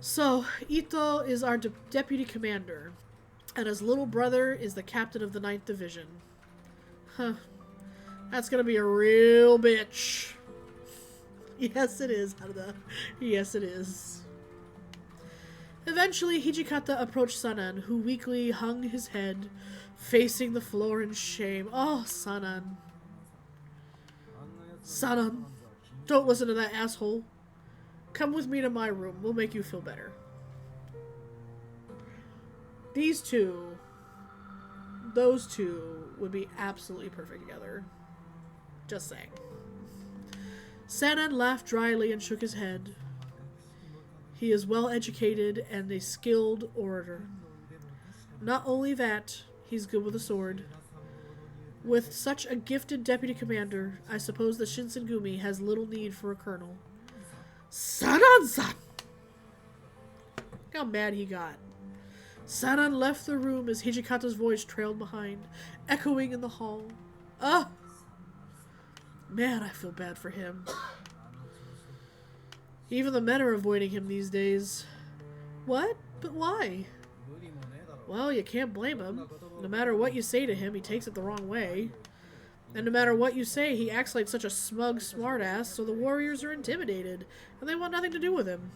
So, Ito is our deputy commander, and his little brother is the captain of the 9th Division. Huh. That's gonna be a real bitch. Yes, it is, Haruda. Yes, it is. Eventually, Hijikata approached Sanan, who weakly hung his head, facing the floor in shame. Oh, Sanan. Sanan, don't listen to that asshole. Come with me to my room. We'll make you feel better. These two, those two, would be absolutely perfect together. Just saying. Sanan laughed dryly and shook his head. He is well educated and a skilled orator. Not only that, he's good with a sword. With such a gifted deputy commander, I suppose the Shinsengumi has little need for a colonel. Sanan-san! Look how mad he got. Sanan left the room as Hijikata's voice trailed behind, echoing in the hall. Ah! Man, I feel bad for him. Even the men are avoiding him these days. What? But why? Well, you can't blame him. No matter what you say to him, he takes it the wrong way. And no matter what you say, he acts like such a smug smartass, so the warriors are intimidated, and they want nothing to do with him.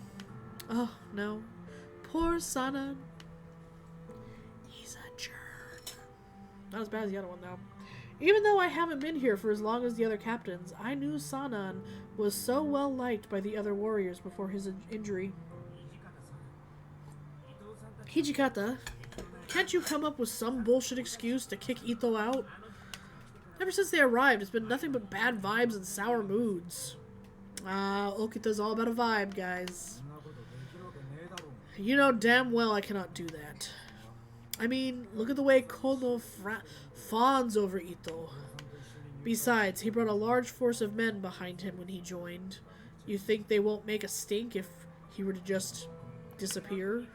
Oh, no. Poor Sanan. He's a jerk. Not as bad as the other one, though. Even though I haven't been here for as long as the other captains, I knew Sanan was so well liked by the other warriors before his injury. Hijikata, can't you come up with some bullshit excuse to kick Ito out? Ever since they arrived, it's been nothing but bad vibes and sour moods. Okita's all about a vibe, guys. You know damn well I cannot do that. I mean, look at the way Kono fawns over Ito. Besides, he brought a large force of men behind him when he joined. You think they won't make a stink if he were to just disappear?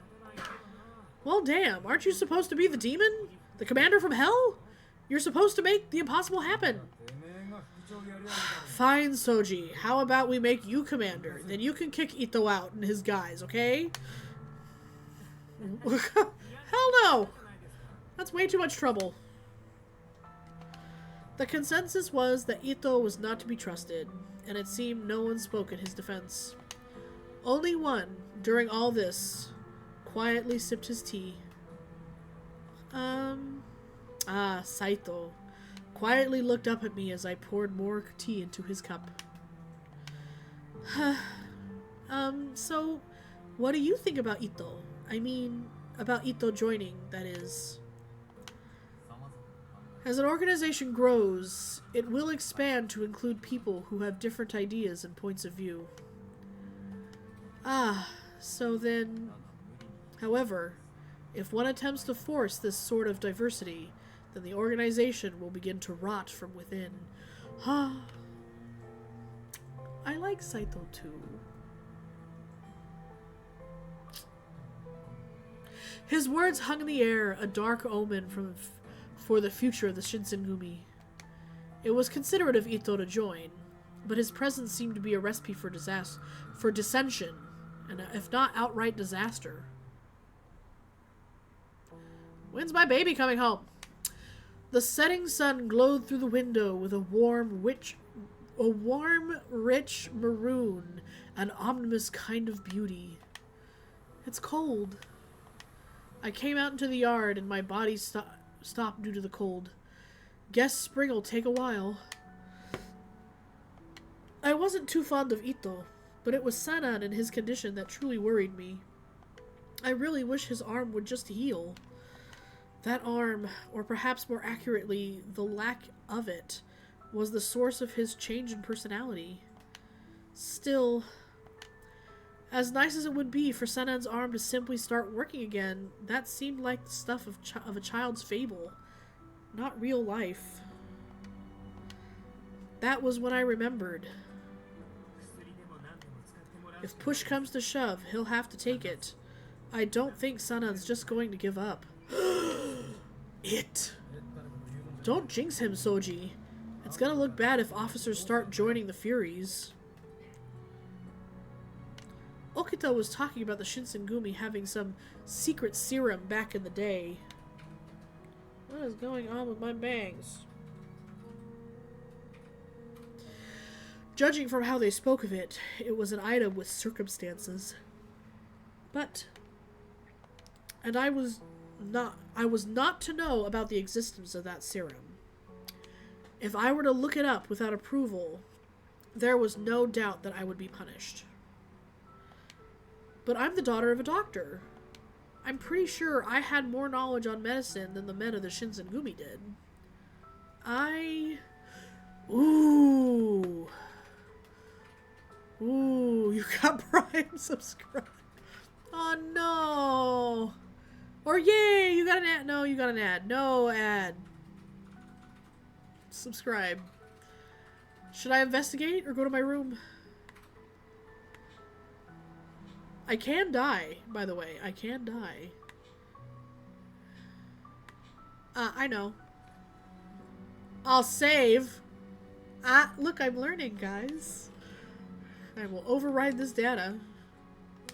Well, damn, aren't you supposed to be the demon? The commander from hell? You're supposed to make the impossible happen. Fine, Soji. How about we make you commander? Then you can kick Ito out and his guys, okay? Hell no! That's way too much trouble. The consensus was that Ito was not to be trusted, and it seemed no one spoke in his defense. Only one, during all this, quietly sipped his tea. Saito quietly looked up at me as I poured more tea into his cup. So, what do you think about Ito? I mean, about Ito joining, that is. As an organization grows, it will expand to include people who have different ideas and points of view. So then... However, if one attempts to force this sort of diversity, then the organization will begin to rot from within. I like Saito too. His words hung in the air, a dark omen for the future of the Shinsengumi. It was considerate of Ito to join, but his presence seemed to be a recipe for dissension, and if not outright disaster. When's my baby coming home? The setting sun glowed through the window with a warm, rich maroon, an ominous kind of beauty. It's cold. I came out into the yard and my body stopped due to the cold. Guess spring'll take a while. I wasn't too fond of Ito, but it was Sanan and his condition that truly worried me. I really wish his arm would just heal. That arm, or perhaps more accurately, the lack of it, was the source of his change in personality. Still, as nice as it would be for Sanan's arm to simply start working again, that seemed like the stuff of a child's fable, not real life. That was when I remembered. If push comes to shove, he'll have to take it. I don't think Sanan's just going to give up. It. Don't jinx him, Soji. It's gonna look bad if officers start joining the Furies. Okita was talking about the Shinsengumi having some secret serum back in the day. What is going on with my bangs? Judging from how they spoke of it, it was an item with circumstances. And I was not to know about the existence of that serum. If I were to look it up without approval, there was no doubt that I would be punished. But I'm the daughter of a doctor. I'm pretty sure I had more knowledge on medicine than the men of the Shinsengumi did. Ooh, you got Prime subscribe. Oh no. Or yay, you got an ad. No, you got an ad. No ad. Subscribe. Should I investigate or go to my room? I can die, by the way. I can die. I know. I'll save. Look, I'm learning, guys. I will override this data.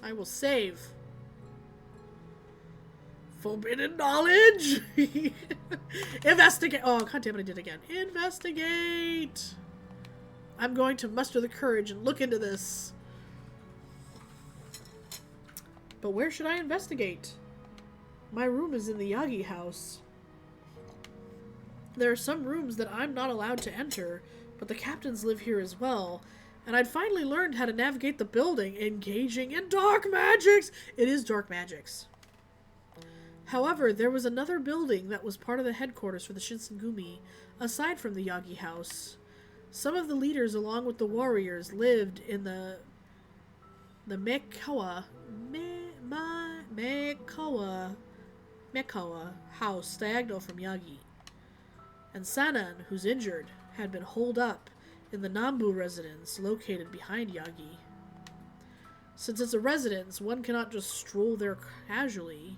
I will save. Forbidden knowledge! Investigate! Oh, god damn it, I did it again. Investigate! I'm going to muster the courage and look into this. But where should I investigate? My room is in the Yagi house. There are some rooms that I'm not allowed to enter, but the captains live here as well. And I'd finally learned how to navigate the building, engaging in dark magics! It is dark magics. However, there was another building that was part of the headquarters for the Shinsengumi, aside from the Yagi house. Some of the leaders, along with the warriors, lived in the Mekoa house, diagonal from Yagi. And Sanan, who's injured, had been holed up in the Nambu residence located behind Yagi. Since it's a residence, one cannot just stroll there casually.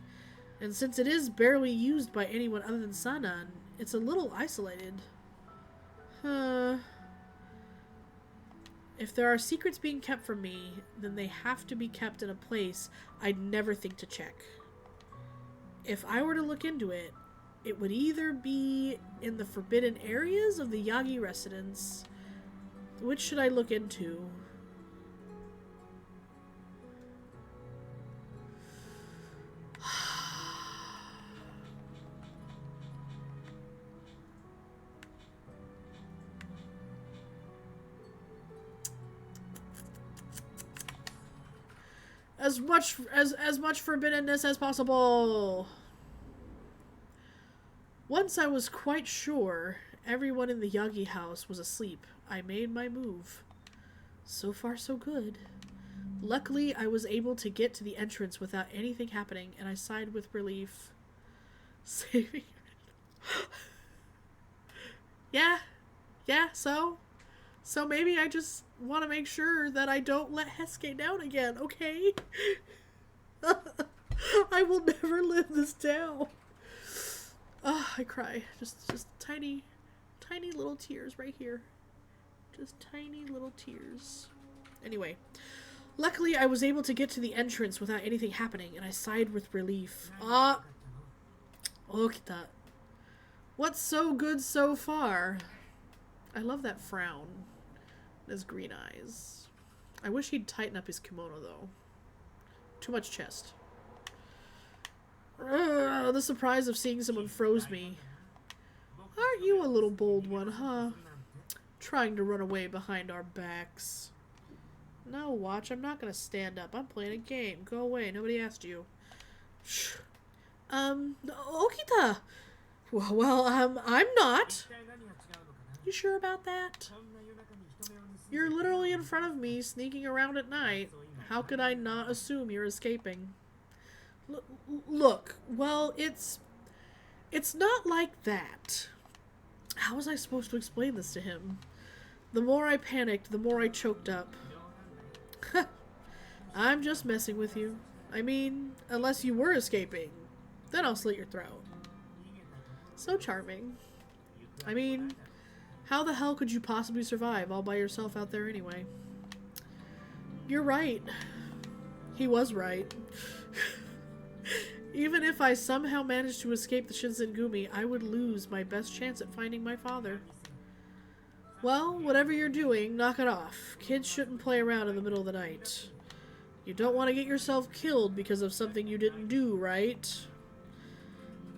And since it is barely used by anyone other than Sanan, it's a little isolated. If there are secrets being kept from me, then they have to be kept in a place I'd never think to check. If I were to look into it, it would either be in the forbidden areas of the Yagi residence. Which should I look into? As much forbiddenness as possible. Once I was quite sure everyone in the Yagi house was asleep, I made my move. So far, so good. Luckily, I was able to get to the entrance without anything happening, and I sighed with relief. Saving. Yeah, so maybe I just want to make sure that I don't let Hesuke down again, okay? I will never live this down. I cry. Just tiny little tears right here. Just tiny little tears. Anyway, luckily I was able to get to the entrance without anything happening, and I sighed with relief. Okita. What's so good so far? I love that frown. His green eyes. I wish he'd tighten up his kimono, though. Too much chest. The surprise of seeing someone froze me. Aren't you a little bold one, huh? Trying to run away behind our backs. No, watch. I'm not gonna stand up. I'm playing a game. Go away. Nobody asked you. Shh. Okita! Well, I'm not. You sure about that? You're literally in front of me, sneaking around at night. How could I not assume you're escaping? Look, well, it's not like that. How was I supposed to explain this to him? The more I panicked, the more I choked up. I'm just messing with you. I mean, unless you were escaping, then I'll slit your throat. So charming. I mean, how the hell could you possibly survive all by yourself out there anyway? You're right. He was right. Even if I somehow managed to escape the Shinsengumi, I would lose my best chance at finding my father. Well, whatever you're doing, knock it off. Kids shouldn't play around in the middle of the night. You don't want to get yourself killed because of something you didn't do, right?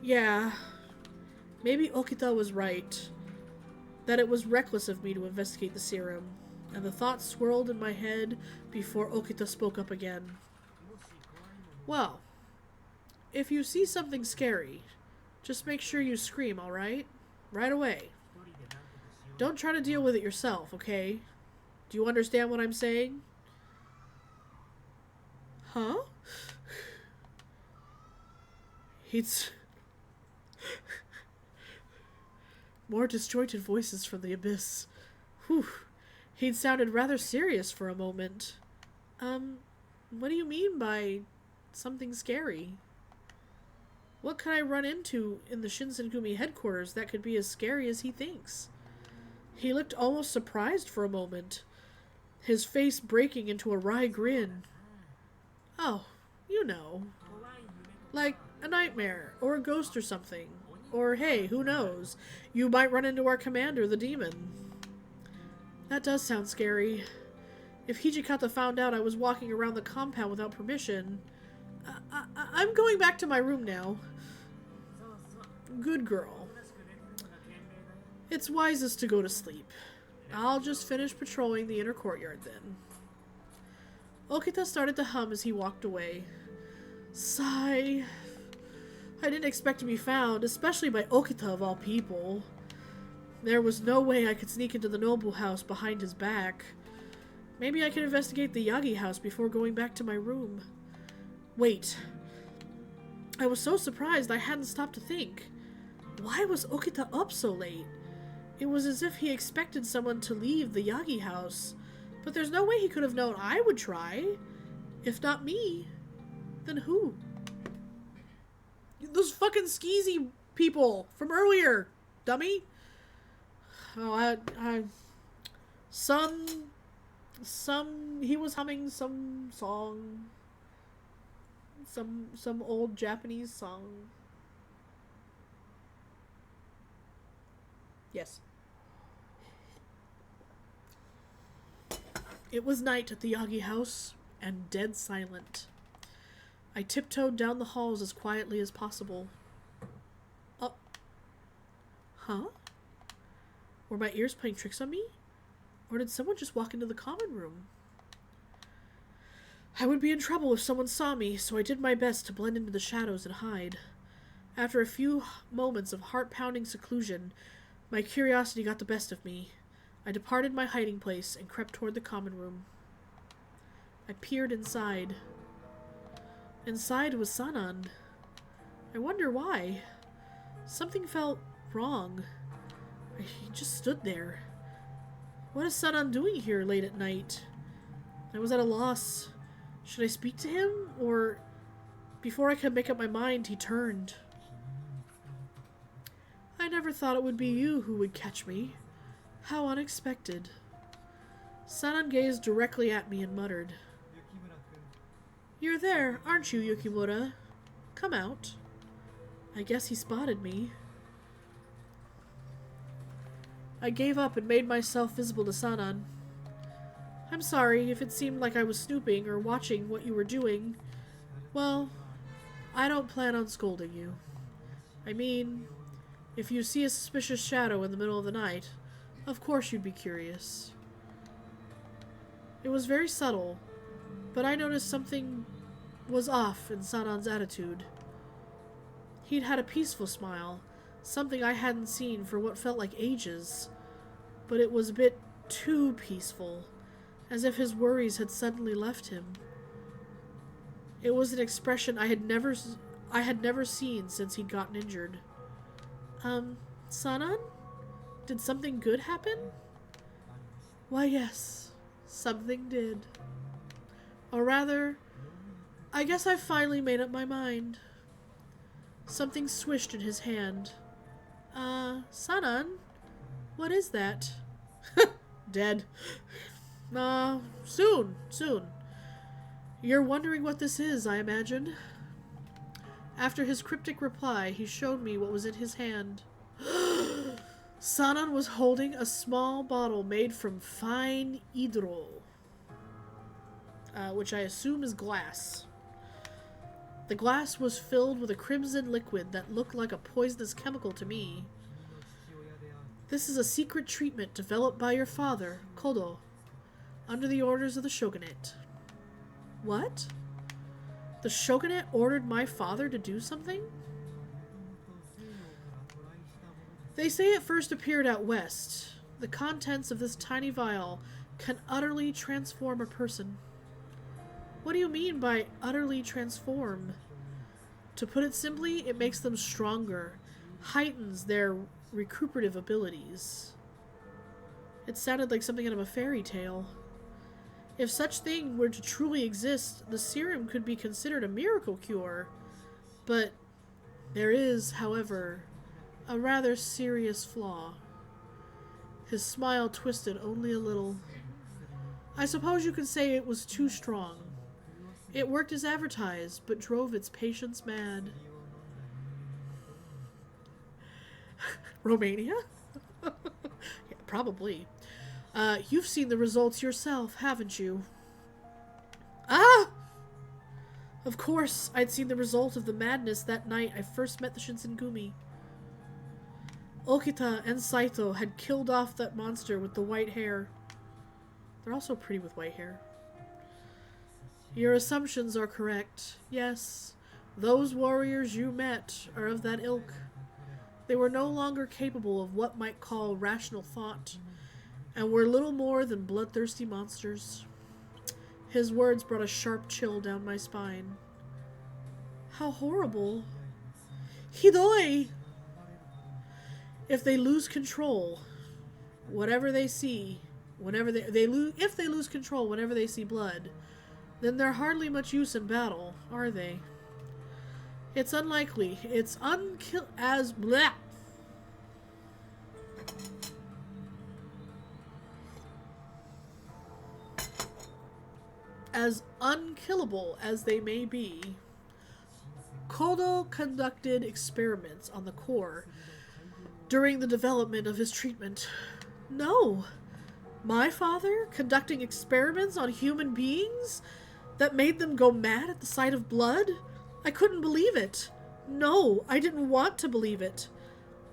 Yeah. Maybe Okita was right. That it was reckless of me to investigate the serum. And the thoughts swirled in my head before Okita spoke up again. Well, if you see something scary, just make sure you scream, alright? Right away. Don't try to deal with it yourself, okay? Do you understand what I'm saying? Huh? He's... More disjointed voices from the abyss. Whew. He'd sounded rather serious for a moment. What do you mean by something scary? What could I run into in the Shinsengumi headquarters that could be as scary as he thinks? He looked almost surprised for a moment, his face breaking into a wry grin. Oh, you know. Like a nightmare, or a ghost or something. Or, hey, who knows? You might run into our commander, the demon. That does sound scary. If Hijikata found out I was walking around the compound without permission... I'm going back to my room now. Good girl. It's wisest to go to sleep. I'll just finish patrolling the inner courtyard then. Okita started to hum as he walked away. Sigh. I didn't expect to be found, especially by Okita of all people. There was no way I could sneak into the noble house behind his back. Maybe I could investigate the Yagi house before going back to my room. Wait. I was so surprised I hadn't stopped to think. Why was Okita up so late? It was as if he expected someone to leave the Yagi house. But there's no way he could have known I would try. If not me, then who? Those fucking skeezy people from earlier, dummy. Oh, he was humming some song. Some old Japanese song. Yes. It was night at the Yagi house, and dead silent. I tiptoed down the halls as quietly as possible. Huh? Were my ears playing tricks on me? Or did someone just walk into the common room? I would be in trouble if someone saw me, so I did my best to blend into the shadows and hide. After a few moments of heart-pounding seclusion, my curiosity got the best of me. I departed my hiding place and crept toward the common room. I peered inside. Inside was Sanan. I wonder why. Something felt wrong. He just stood there. What is Sanan doing here late at night? I was at a loss. Should I speak to him, or Before I could make up my mind, he turned. I never thought it would be you who would catch me. How unexpected. Sanan gazed directly at me and muttered. You're there, aren't you, Yukimura? Come out. I guess he spotted me. I gave up and made myself visible to Sanan. I'm sorry if it seemed like I was snooping or watching what you were doing. Well, I don't plan on scolding you. I mean, if you see a suspicious shadow in the middle of the night, of course you'd be curious. It was very subtle, but I noticed something was off in Sanan's attitude. He'd had a peaceful smile, something I hadn't seen for what felt like ages, but it was a bit too peaceful, as if his worries had suddenly left him. It was an expression I had never seen since he'd gotten injured. Sanan? Did something good happen? Why, yes, something did. Or rather, I guess I finally made up my mind. Something swished in his hand. Sanan? What is that? Dead. Soon. You're wondering what this is, I imagine. After his cryptic reply, he showed me what was in his hand. Sanan was holding a small bottle made from fine hydrol, which I assume is glass. The glass was filled with a crimson liquid that looked like a poisonous chemical to me. This is a secret treatment developed by your father, Kodo, under the orders of the shogunate. What? The shogunate ordered my father to do something? They say it first appeared out west. The contents of this tiny vial can utterly transform a person. What do you mean by utterly transform? To put it simply, it makes them stronger, heightens their recuperative abilities. It sounded like something out of a fairy tale. If such thing were to truly exist, the serum could be considered a miracle cure. But there is, however, a rather serious flaw. His smile twisted only a little. I suppose you could say it was too strong. It worked as advertised, but drove its patients mad. Romania? Yeah, probably. You've seen the results yourself, haven't you? Ah! Of course, I'd seen the result of the madness that night I first met the Shinsengumi. Okita and Saito had killed off that monster with the white hair. They're also pretty with white hair. Your assumptions are correct. Yes, those warriors you met are of that ilk. They were no longer capable of what might call rational thought, and were little more than bloodthirsty monsters. His words brought a sharp chill down my spine. How horrible. Hidoi! If they lose control, whatever they see, if they lose control whenever they see blood, then they're hardly much use in battle, are they? It's unlikely. It's as unkillable as they may be. Kodo conducted experiments on the core during the development of his treatment. No! My father conducting experiments on human beings that made them go mad at the sight of blood? I couldn't believe it. No, I didn't want to believe it.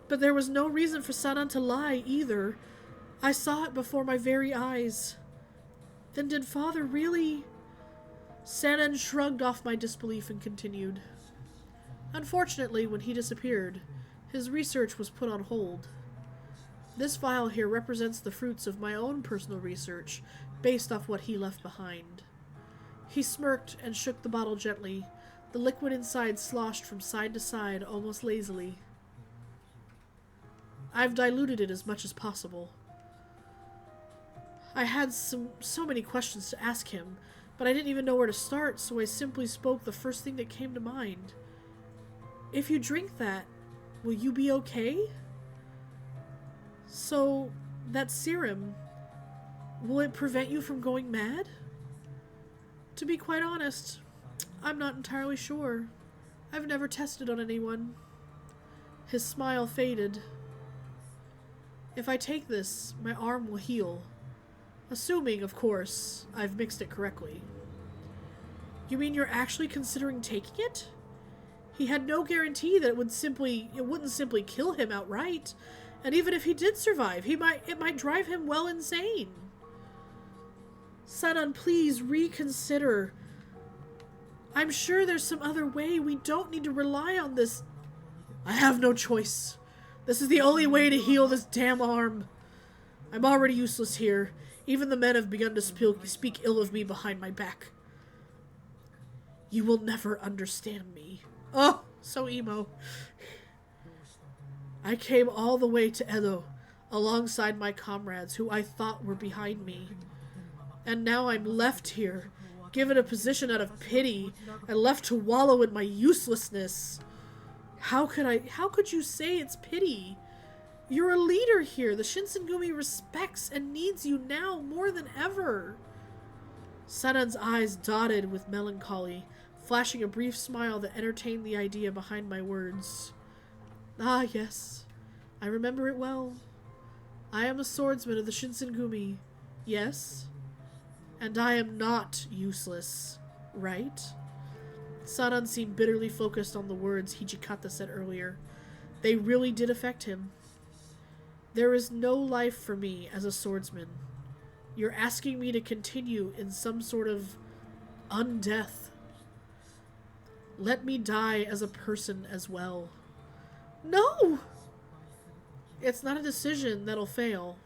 But there was no reason for Sanan to lie either. I saw it before my very eyes. Then did father really... Sanan shrugged off my disbelief and continued. Unfortunately, when he disappeared, his research was put on hold. This vial here represents the fruits of my own personal research, based off what he left behind. He smirked and shook the bottle gently. The liquid inside sloshed from side to side, almost lazily. I've diluted it as much as possible. I had so many questions to ask him, but I didn't even know where to start, so I simply spoke the first thing that came to mind. If you drink that, will you be okay? So, that serum, will it prevent you from going mad? To be quite honest, I'm not entirely sure. I've never tested on anyone. His smile faded. If I take this, my arm will heal. Assuming, of course, I've mixed it correctly. You mean you're actually considering taking it? He had no guarantee that it wouldn't simply kill him outright. And even if he did survive, it might drive him well insane. Sanan, please reconsider. I'm sure there's some other way. We don't need to rely on this. I have no choice. This is the only way to heal this damn arm. I'm already useless here. Even the men have begun to speak ill of me behind my back. You will never understand me. Oh, so emo. I came all the way to Edo, alongside my comrades, who I thought were behind me. And now I'm left here, given a position out of pity, and left to wallow in my uselessness. How could you say it's pity? You're a leader here. The Shinsengumi respects and needs you now more than ever. Sanan's eyes dotted with melancholy, flashing a brief smile that entertained the idea behind my words. Ah, yes. I remember it well. I am a swordsman of the Shinsengumi. Yes. And I am not useless, right? Sanan seemed bitterly focused on the words Hijikata said earlier. They really did affect him. There is no life for me as a swordsman. You're asking me to continue in some sort of undeath. Let me die as a person as well. No! It's not a decision that'll fail.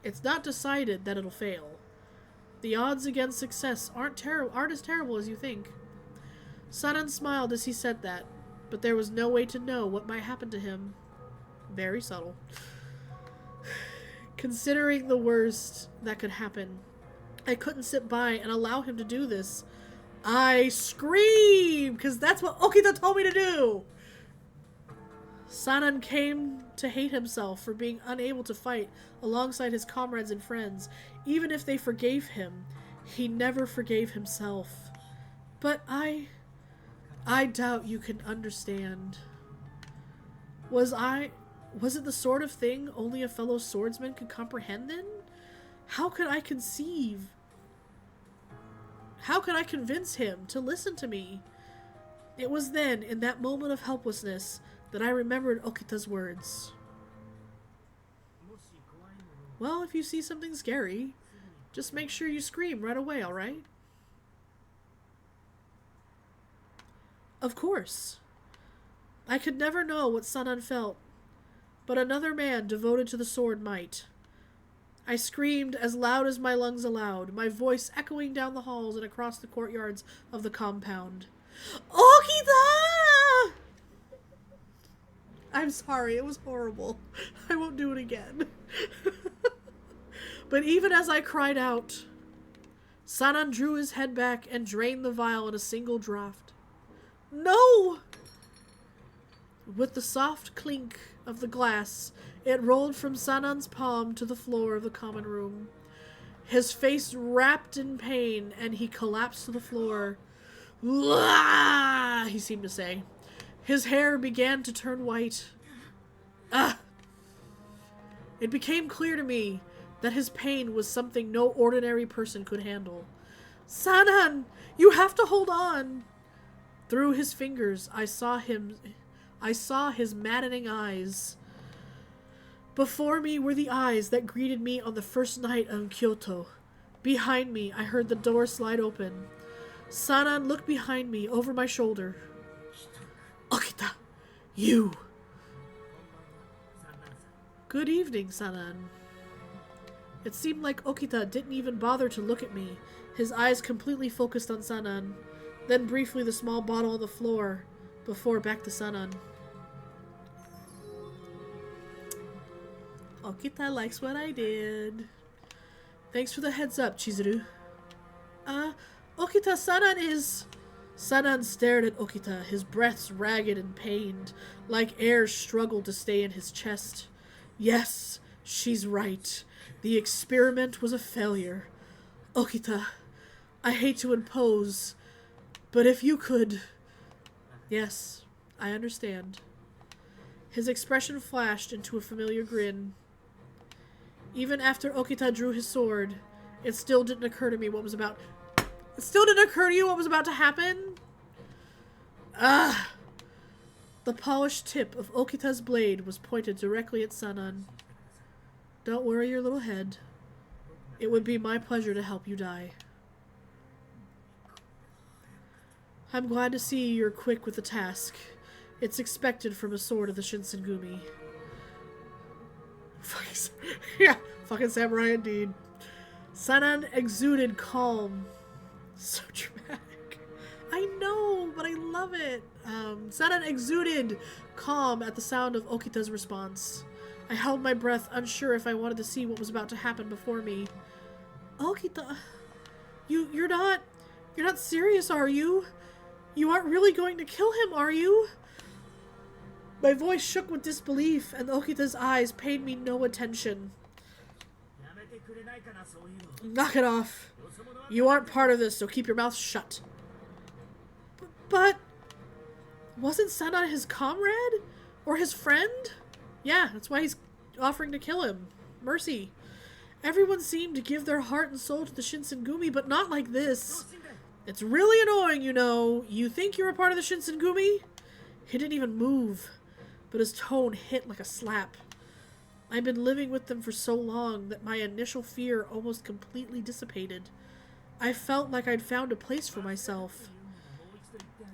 It's not decided that it'll fail. The odds against success aren't as terrible as you think. Sanan smiled as he said that, but there was no way to know what might happen to him. Very subtle. Considering the worst that could happen, I couldn't sit by and allow him to do this. I screamed, because that's what Okita told me to do! Sanan came to hate himself for being unable to fight alongside his comrades and friends. Even if they forgave him, he never forgave himself. But I doubt you can understand. Was it the sort of thing only a fellow swordsman could comprehend then? How could I conceive? How could I convince him to listen to me? It was then, in that moment of helplessness, that I remembered Okita's words. Well, if you see something scary, just make sure you scream right away, alright? Of course. I could never know what Sanan felt, but another man devoted to the sword might. I screamed as loud as my lungs allowed, my voice echoing down the halls and across the courtyards of the compound. Okita! I'm sorry, it was horrible. I won't do it again. But even as I cried out, Sanan drew his head back and drained the vial in a single draught. No! With the soft clink of the glass, it rolled from Sanan's palm to the floor of the common room. His face wrapped in pain, and he collapsed to the floor. "Wah!" he seemed to say. His hair began to turn white. Ah! It became clear to me that his pain was something no ordinary person could handle. Sanan, you have to hold on. Through his fingers, I saw his maddening eyes. Before me were the eyes that greeted me on the first night of Kyoto. Behind me, I heard the door slide open. Sanan looked behind me, over my shoulder. Okita, you. Good evening, Sanan. It seemed like Okita didn't even bother to look at me, his eyes completely focused on Sanan, then briefly the small bottle on the floor, before back to Sanan. Okita likes what I did. Thanks for the heads up, Chizuru. Okita-sanan is... Sanan stared at Okita, his breaths ragged and pained, like air struggled to stay in his chest. Yes, she's right. The experiment was a failure. Okita, I hate to impose, but if you could... Yes, I understand. His expression flashed into a familiar grin. Even after Okita drew his sword, it still didn't occur to me what was about... It still didn't occur to you what was about to happen? Ah! The polished tip of Okita's blade was pointed directly at Sanan. Don't worry your little head. It would be my pleasure to help you die. I'm glad to see you're quick with the task. It's expected from a sword of the Shinsengumi. Yeah, fucking samurai indeed. Sanan exuded calm. So dramatic. I know, but I love it. Sanan exuded calm at the sound of Okita's response. I held my breath, unsure if I wanted to see what was about to happen before me. Okita, you're not serious, are you? You aren't really going to kill him, are you? My voice shook with disbelief, and Okita's eyes paid me no attention. Knock it off. You aren't part of this, so keep your mouth shut. But... wasn't Sanan his comrade? Or his friend? Yeah, that's why he's offering to kill him. Mercy. Everyone seemed to give their heart and soul to the Shinsengumi, but not like this. It's really annoying, you know. You think you're a part of the Shinsengumi? He didn't even move, but his tone hit like a slap. I've been living with them for so long that my initial fear almost completely dissipated. I felt like I'd found a place for myself.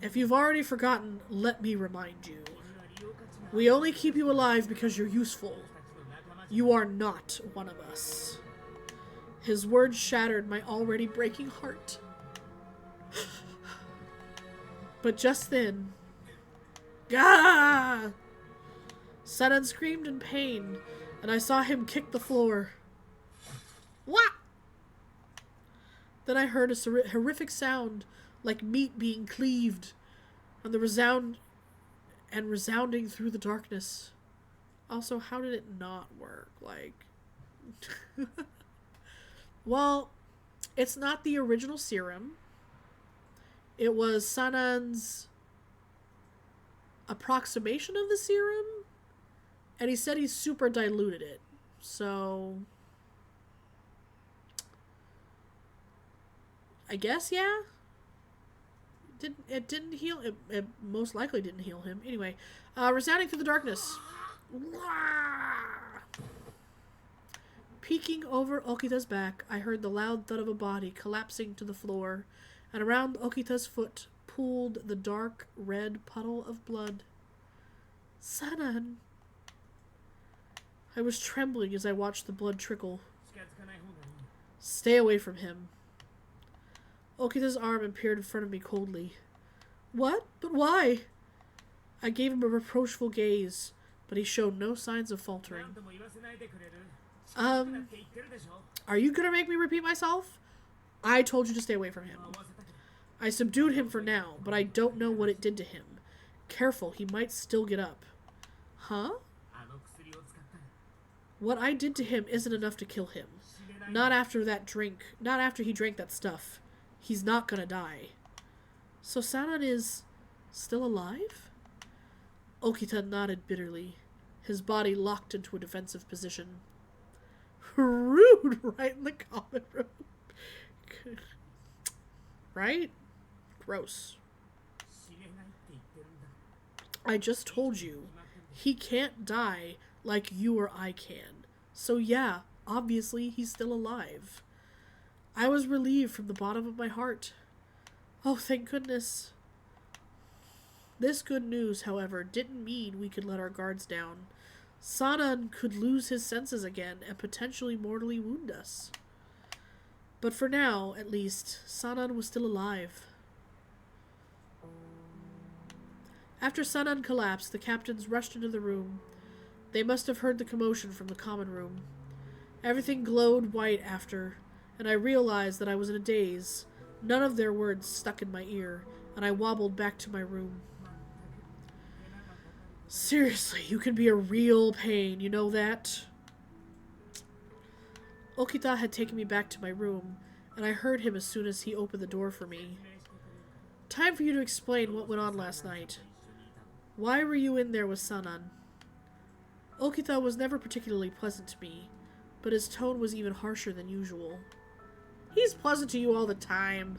If you've already forgotten, let me remind you. We only keep you alive because you're useful. You are not one of us. His words shattered my already breaking heart. But just then... Gah! Sanan screamed in pain, and I saw him kick the floor. What? Then I heard a horrific sound, like meat being cleaved, and resounding through the darkness. Also, how did it not work? Like, well, it's not the original serum. It was Sanan's approximation of the serum, and he said he super diluted it. So, I guess, yeah. It didn't heal. It most likely didn't heal him. Anyway, resounding through the darkness. Peeking over Okita's back, I heard the loud thud of a body collapsing to the floor, and around Okita's foot pooled the dark red puddle of blood. Sanan. I was trembling as I watched the blood trickle. Stay away from him. Okita's arm appeared in front of me coldly. What? But why? I gave him a reproachful gaze, but he showed no signs of faltering. Are you gonna make me repeat myself? I told you to stay away from him. I subdued him for now, but I don't know what it did to him. Careful, he might still get up. Huh? What I did to him isn't enough to kill him. Not after that drink. Not after he drank that stuff. He's not gonna die. So Sanan is still alive? Okita nodded bitterly. His body locked into a defensive position. Rude, right in the common room. Right? Gross. I just told you, he can't die like you or I can. So yeah, obviously he's still alive. I was relieved from the bottom of my heart. Oh, thank goodness. This good news, however, didn't mean we could let our guards down. Sanan could lose his senses again and potentially mortally wound us. But for now, at least, Sanan was still alive. After Sanan collapsed, the captains rushed into the room. They must have heard the commotion from the common room. Everything glowed white after, and I realized that I was in a daze. None of their words stuck in my ear, and I wobbled back to my room. Seriously, you can be a real pain, you know that? Okita had taken me back to my room, and I heard him as soon as he opened the door for me. Time for you to explain what went on last night. Why were you in there with Sanan? Okita was never particularly pleasant to me, but his tone was even harsher than usual. He's pleasant to you all the time.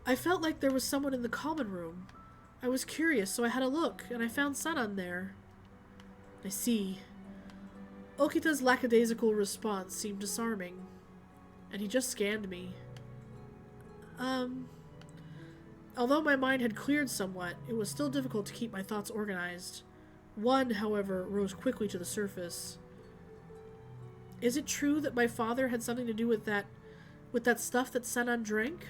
I felt like there was someone in the common room. I was curious, so I had a look, and I found Sanan there. I see. Okita's lackadaisical response seemed disarming, and he just scanned me. Although my mind had cleared somewhat, it was still difficult to keep my thoughts organized. One, however, rose quickly to the surface. Is it true that my father had something to do with that stuff that Sanan drank?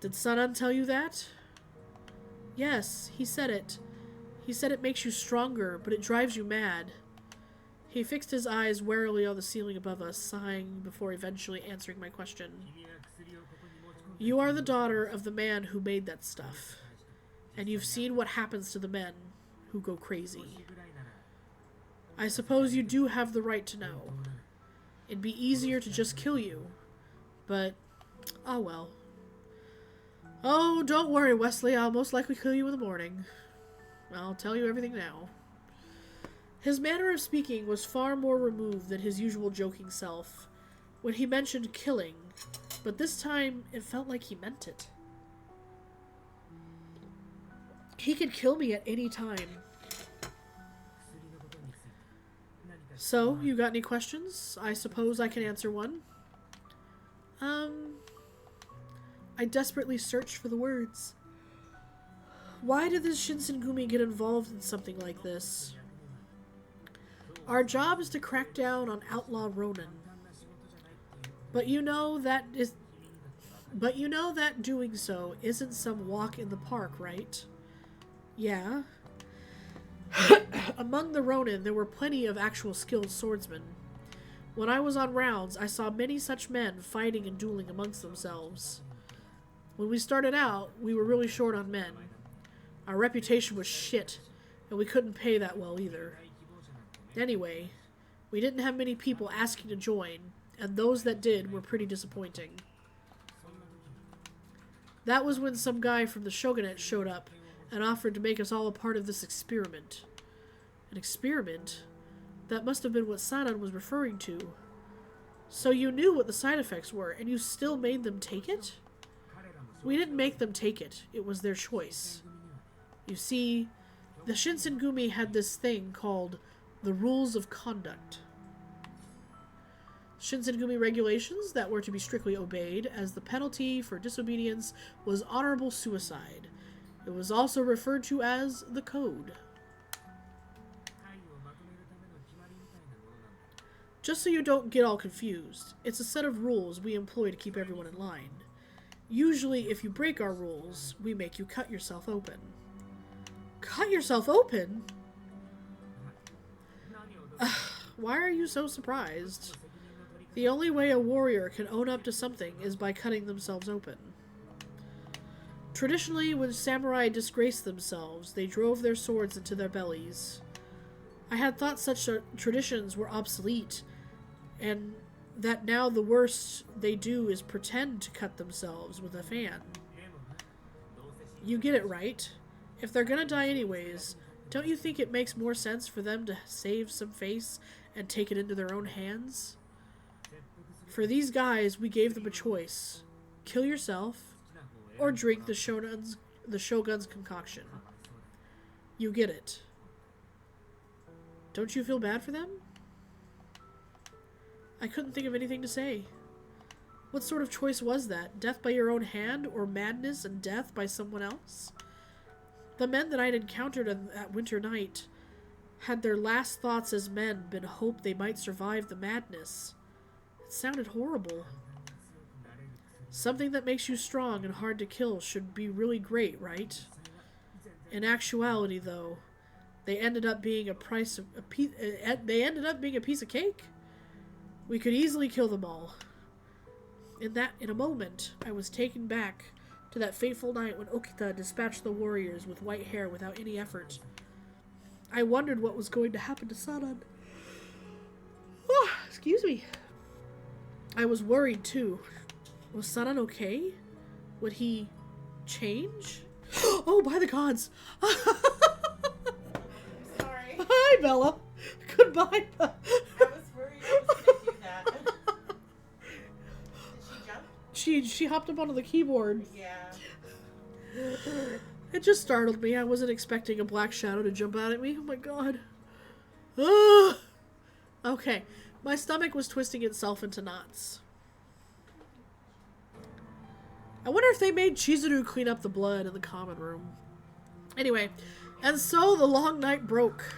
Did Sanan tell you that? Yes, he said it. He said it makes you stronger, but it drives you mad. He fixed his eyes warily on the ceiling above us, sighing before eventually answering my question. You are the daughter of the man who made that stuff, and you've seen what happens to the men who go crazy. I suppose you do have the right to know. It'd be easier to just kill you, but, oh well. Oh, don't worry, Wesley, I'll most likely kill you in the morning. I'll tell you everything now. His manner of speaking was far more removed than his usual joking self when he mentioned killing, but this time it felt like he meant it. He could kill me at any time. So, you got any questions? I suppose I can answer one. I desperately searched for the words. Why did the Shinsengumi get involved in something like this? Our job is to crack down on outlaw Ronin. But you know that doing so isn't some walk in the park, right? Yeah. Among the Ronin, there were plenty of actual skilled swordsmen. When I was on rounds, I saw many such men fighting and dueling amongst themselves. When we started out, we were really short on men. Our reputation was shit, and we couldn't pay that well either. Anyway, we didn't have many people asking to join, and those that did were pretty disappointing. That was when some guy from the shogunate showed up and offered to make us all a part of this experiment. An experiment? That must have been what Sanan was referring to. So you knew what the side effects were, and you still made them take it? We didn't make them take it. It was their choice. You see, the Shinsengumi had this thing called the Rules of Conduct. Shinsengumi regulations that were to be strictly obeyed, as the penalty for disobedience was honorable suicide. It was also referred to as the Code. Just so you don't get all confused, it's a set of rules we employ to keep everyone in line. Usually, if you break our rules, we make you cut yourself open. Cut yourself open? Why are you so surprised? The only way a warrior can own up to something is by cutting themselves open. Traditionally, when samurai disgraced themselves, they drove their swords into their bellies. I had thought such traditions were obsolete, and that now the worst they do is pretend to cut themselves with a fan. You get it, right? If they're gonna die anyways, don't you think it makes more sense for them to save some face and take it into their own hands? For these guys, we gave them a choice. Kill yourself, or drink the shogun's concoction. You get it. Don't you feel bad for them? I couldn't think of anything to say. What sort of choice was that? Death by your own hand, or madness and death by someone else? The men that I'd encountered on that winter night had their last thoughts as men been hope they might survive the madness. It sounded horrible. Something that makes you strong and hard to kill should be really great, right? In actuality, though, they ended up being a piece of cake. We could easily kill them all. In a moment, I was taken back to that fateful night when Okita dispatched the warriors with white hair without any effort. I wondered what was going to happen to Sanan. Excuse me. I was worried too. Was Sanan okay? Would he change? Oh, by the gods! Sorry. Hi, Bella. Goodbye. I was worried I was going to do that. Did she jump? She hopped up onto the keyboard. Yeah. It just startled me. I wasn't expecting a black shadow to jump out at me. Oh my god. Ugh. Okay. My stomach was twisting itself into knots. I wonder if they made Chizuru clean up the blood in the common room. Anyway, and so the long night broke.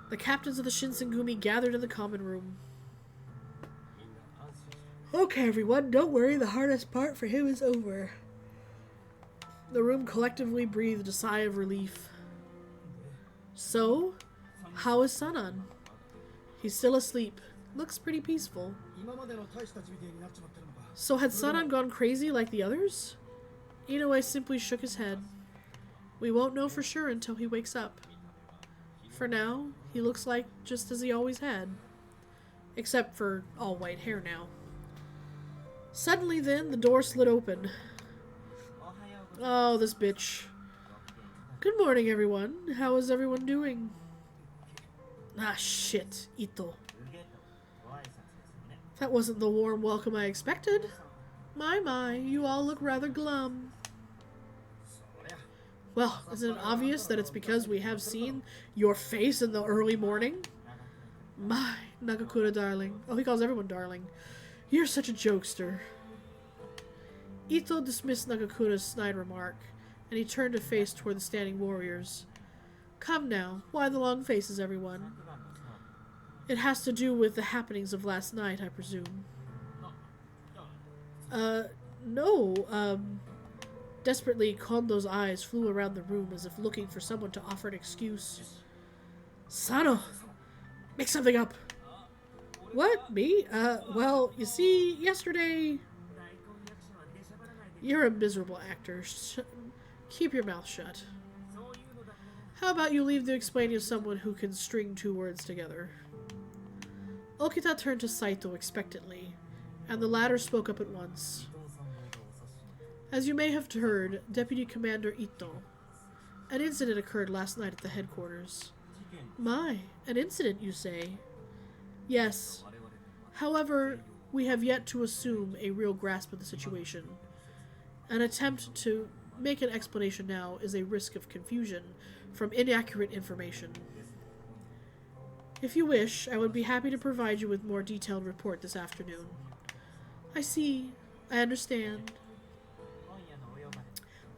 The captains of the Shinsengumi gathered in the common room. Okay, everyone, don't worry. The hardest part for him is over. The room collectively breathed a sigh of relief. So, how is Sanan? He's still asleep. Looks pretty peaceful. So had Sanan gone crazy like the others? Inoue simply shook his head. We won't know for sure until he wakes up. For now, he looks like just as he always had. Except for all white hair now. Suddenly then, the door slid open. Oh, this bitch. Good morning, everyone. How is everyone doing? Ah, shit. Ito. That wasn't the warm welcome I expected. My, you all look rather glum. Well, isn't it obvious that it's because we have seen your face in the early morning? My, Nagakura darling. Oh, he calls everyone darling. You're such a jokester. Ito dismissed Nagakura's snide remark, and he turned to face toward the standing warriors. Come now, why the long faces, everyone? It has to do with the happenings of last night, I presume. No. Desperately, Kondo's eyes flew around the room as if looking for someone to offer an excuse. Sano! Make something up! What? Me? Well, you see, yesterday... You're a miserable actor. Keep your mouth shut. How about you leave the explaining to someone who can string two words together? Okita turned to Saito expectantly, and the latter spoke up at once. As you may have heard, Deputy Commander Ito, an incident occurred last night at the headquarters. My, an incident, you say? Yes. However, we have yet to assume a real grasp of the situation. An attempt to make an explanation now is a risk of confusion from inaccurate information. If you wish, I would be happy to provide you with more detailed report this afternoon. I see. I understand.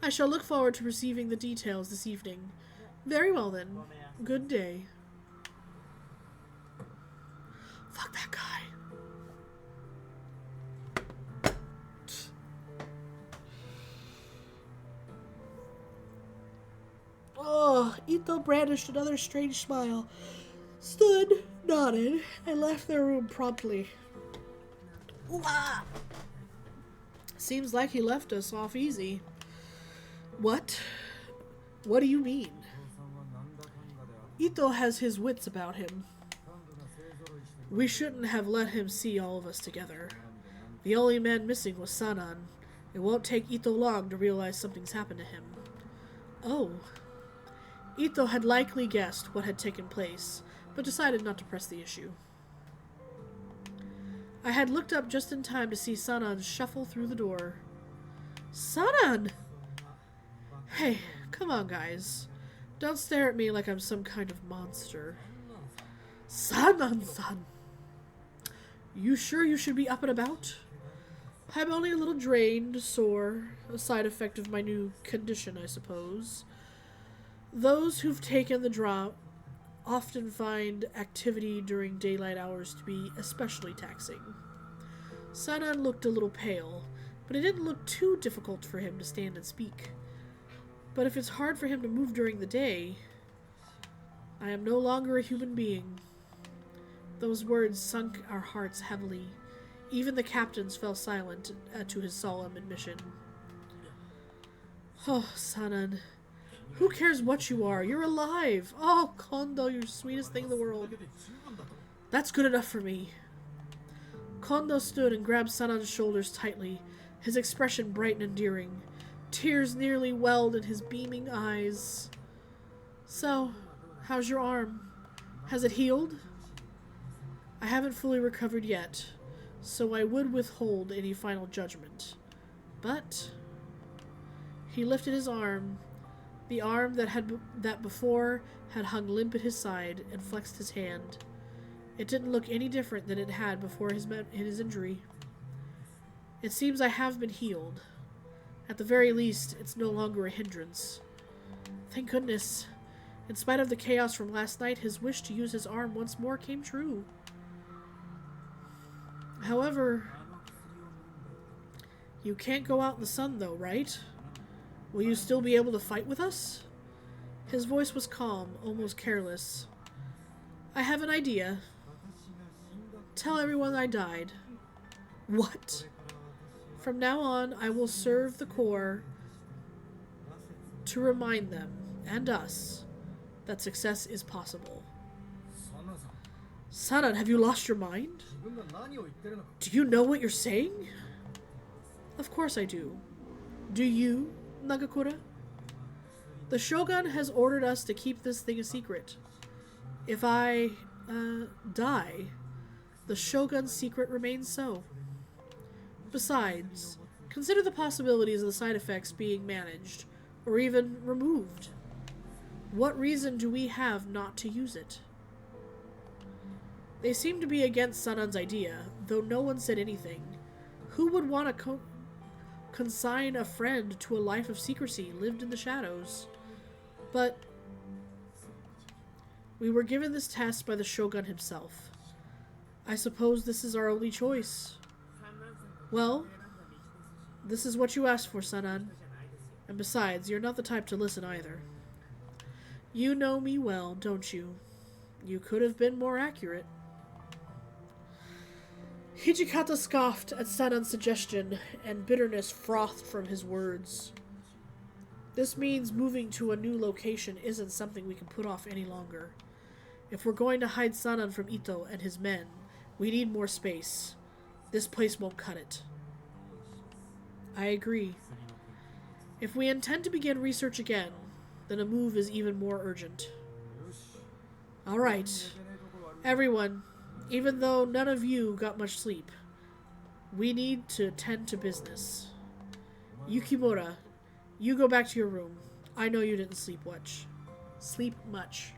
I shall look forward to receiving the details this evening. Very well then. Good day. Fuck that guy. Oh, Ito brandished another strange smile, stood, nodded, and left their room promptly. Ooh-ah! Seems like he left us off easy. What? What do you mean? Ito has his wits about him. We shouldn't have let him see all of us together. The only man missing was Sanan. It won't take Ito long to realize something's happened to him. Oh. Ito had likely guessed what had taken place, but decided not to press the issue. I had looked up just in time to see Sanan shuffle through the door. Sanan! Hey, come on, guys. Don't stare at me like I'm some kind of monster. Sanan-san! You sure you should be up and about? I'm only a little drained, sore, a side effect of my new condition, I suppose. Those who've taken the drop often find activity during daylight hours to be especially taxing. Sanan looked a little pale, but it didn't look too difficult for him to stand and speak. But if it's hard for him to move during the day, I am no longer a human being. Those words sunk our hearts heavily. Even the captains fell silent to his solemn admission. Oh, Sanan. Who cares what you are? You're alive! Oh, Kondo, you're the sweetest thing in the world. That's good enough for me. Kondo stood and grabbed Sanan's shoulders tightly, his expression bright and endearing. Tears nearly welled in his beaming eyes. So, how's your arm? Has it healed? I haven't fully recovered yet, so I would withhold any final judgment. But he lifted his arm, the arm that before had hung limp at his side, and flexed his hand. It didn't look any different than it had before his injury. It seems I have been healed. At the very least, it's no longer a hindrance. Thank goodness. In spite of the chaos from last night, his wish to use his arm once more came true. However, you can't go out in the sun though, right? Will you still be able to fight with us? His voice was calm, almost careless. I have an idea. Tell everyone I died. What? From now on, I will serve the Corps to remind them, and us, that success is possible. Sanan, have you lost your mind? Do you know what you're saying? Of course I do. Do you, Nagakura? The Shogun has ordered us to keep this thing a secret. If I, die, the Shogun's secret remains so. Besides, consider the possibilities of the side effects being managed, or even removed. What reason do we have not to use it? They seem to be against Sanan's idea, though no one said anything. Who would want to consign a friend to a life of secrecy lived in the shadows? But we were given this task by the Shogun himself. I suppose this is our only choice. Well, this is what you asked for, Sanan. And besides, you're not the type to listen either. You know me well, don't you? You could have been more accurate. Hijikata scoffed at Sanan's suggestion, and bitterness frothed from his words. This means moving to a new location isn't something we can put off any longer. If we're going to hide Sanan from Ito and his men, we need more space. This place won't cut it. I agree. If we intend to begin research again, then a move is even more urgent. Alright. Everyone, even though none of you got much sleep, we need to tend to business. Yukimura, you go back to your room. I know you didn't sleep much.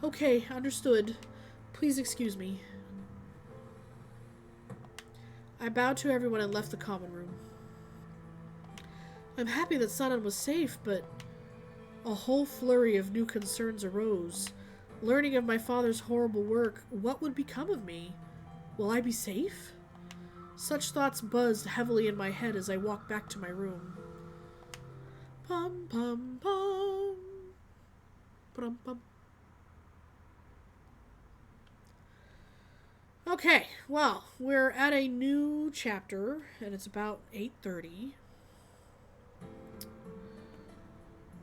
Okay, understood. Please excuse me. I bowed to everyone and left the common room. I'm happy that Sanan was safe, but a whole flurry of new concerns arose. Learning of my father's horrible work, what would become of me? Will I be safe? Such thoughts buzzed heavily in my head as I walked back to my room. Pum pum pum. Pum pum. Okay, well, we're at a new chapter, and it's about 8:30.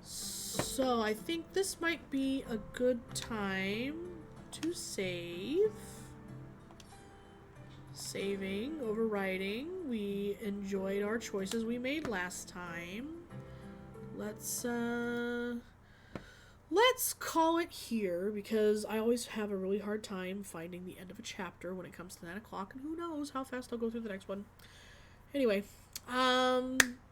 So I think this might be a good time to save. Saving, overwriting. We enjoyed our choices we made last time. Let's call it here, because I always have a really hard time finding the end of a chapter when it comes to 9 o'clock, and who knows how fast I'll go through the next one. Anyway,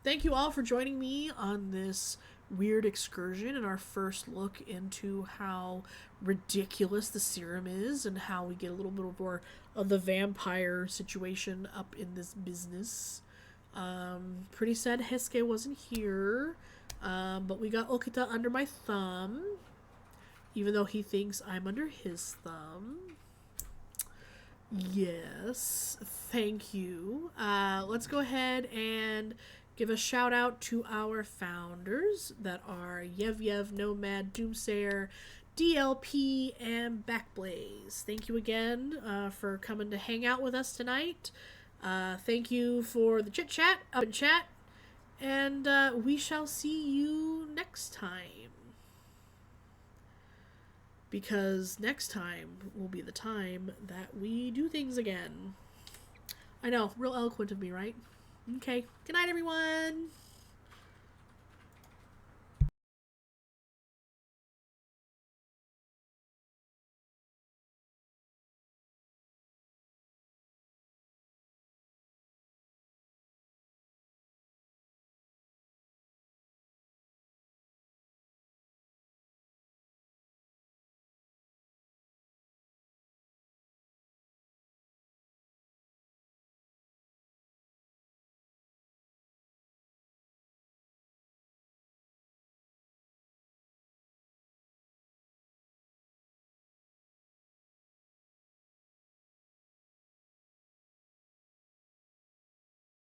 thank you all for joining me on this weird excursion and our first look into how ridiculous the serum is and how we get a little bit more of the vampire situation up in this business. Pretty sad Hesuke wasn't here, but we got Okita under my thumb, even though he thinks I'm under his thumb. Yes, thank you. Let's go ahead and give a shout out to our founders that are Yev Nomad, Doomsayer, DLP, and BACKBLAZE. Thank you again for coming to hang out with us tonight. Thank you for the chit chat, up and chat, and we shall see you next time. Because next time will be the time that we do things again. I know, real eloquent of me, right? Okay, good night, everyone.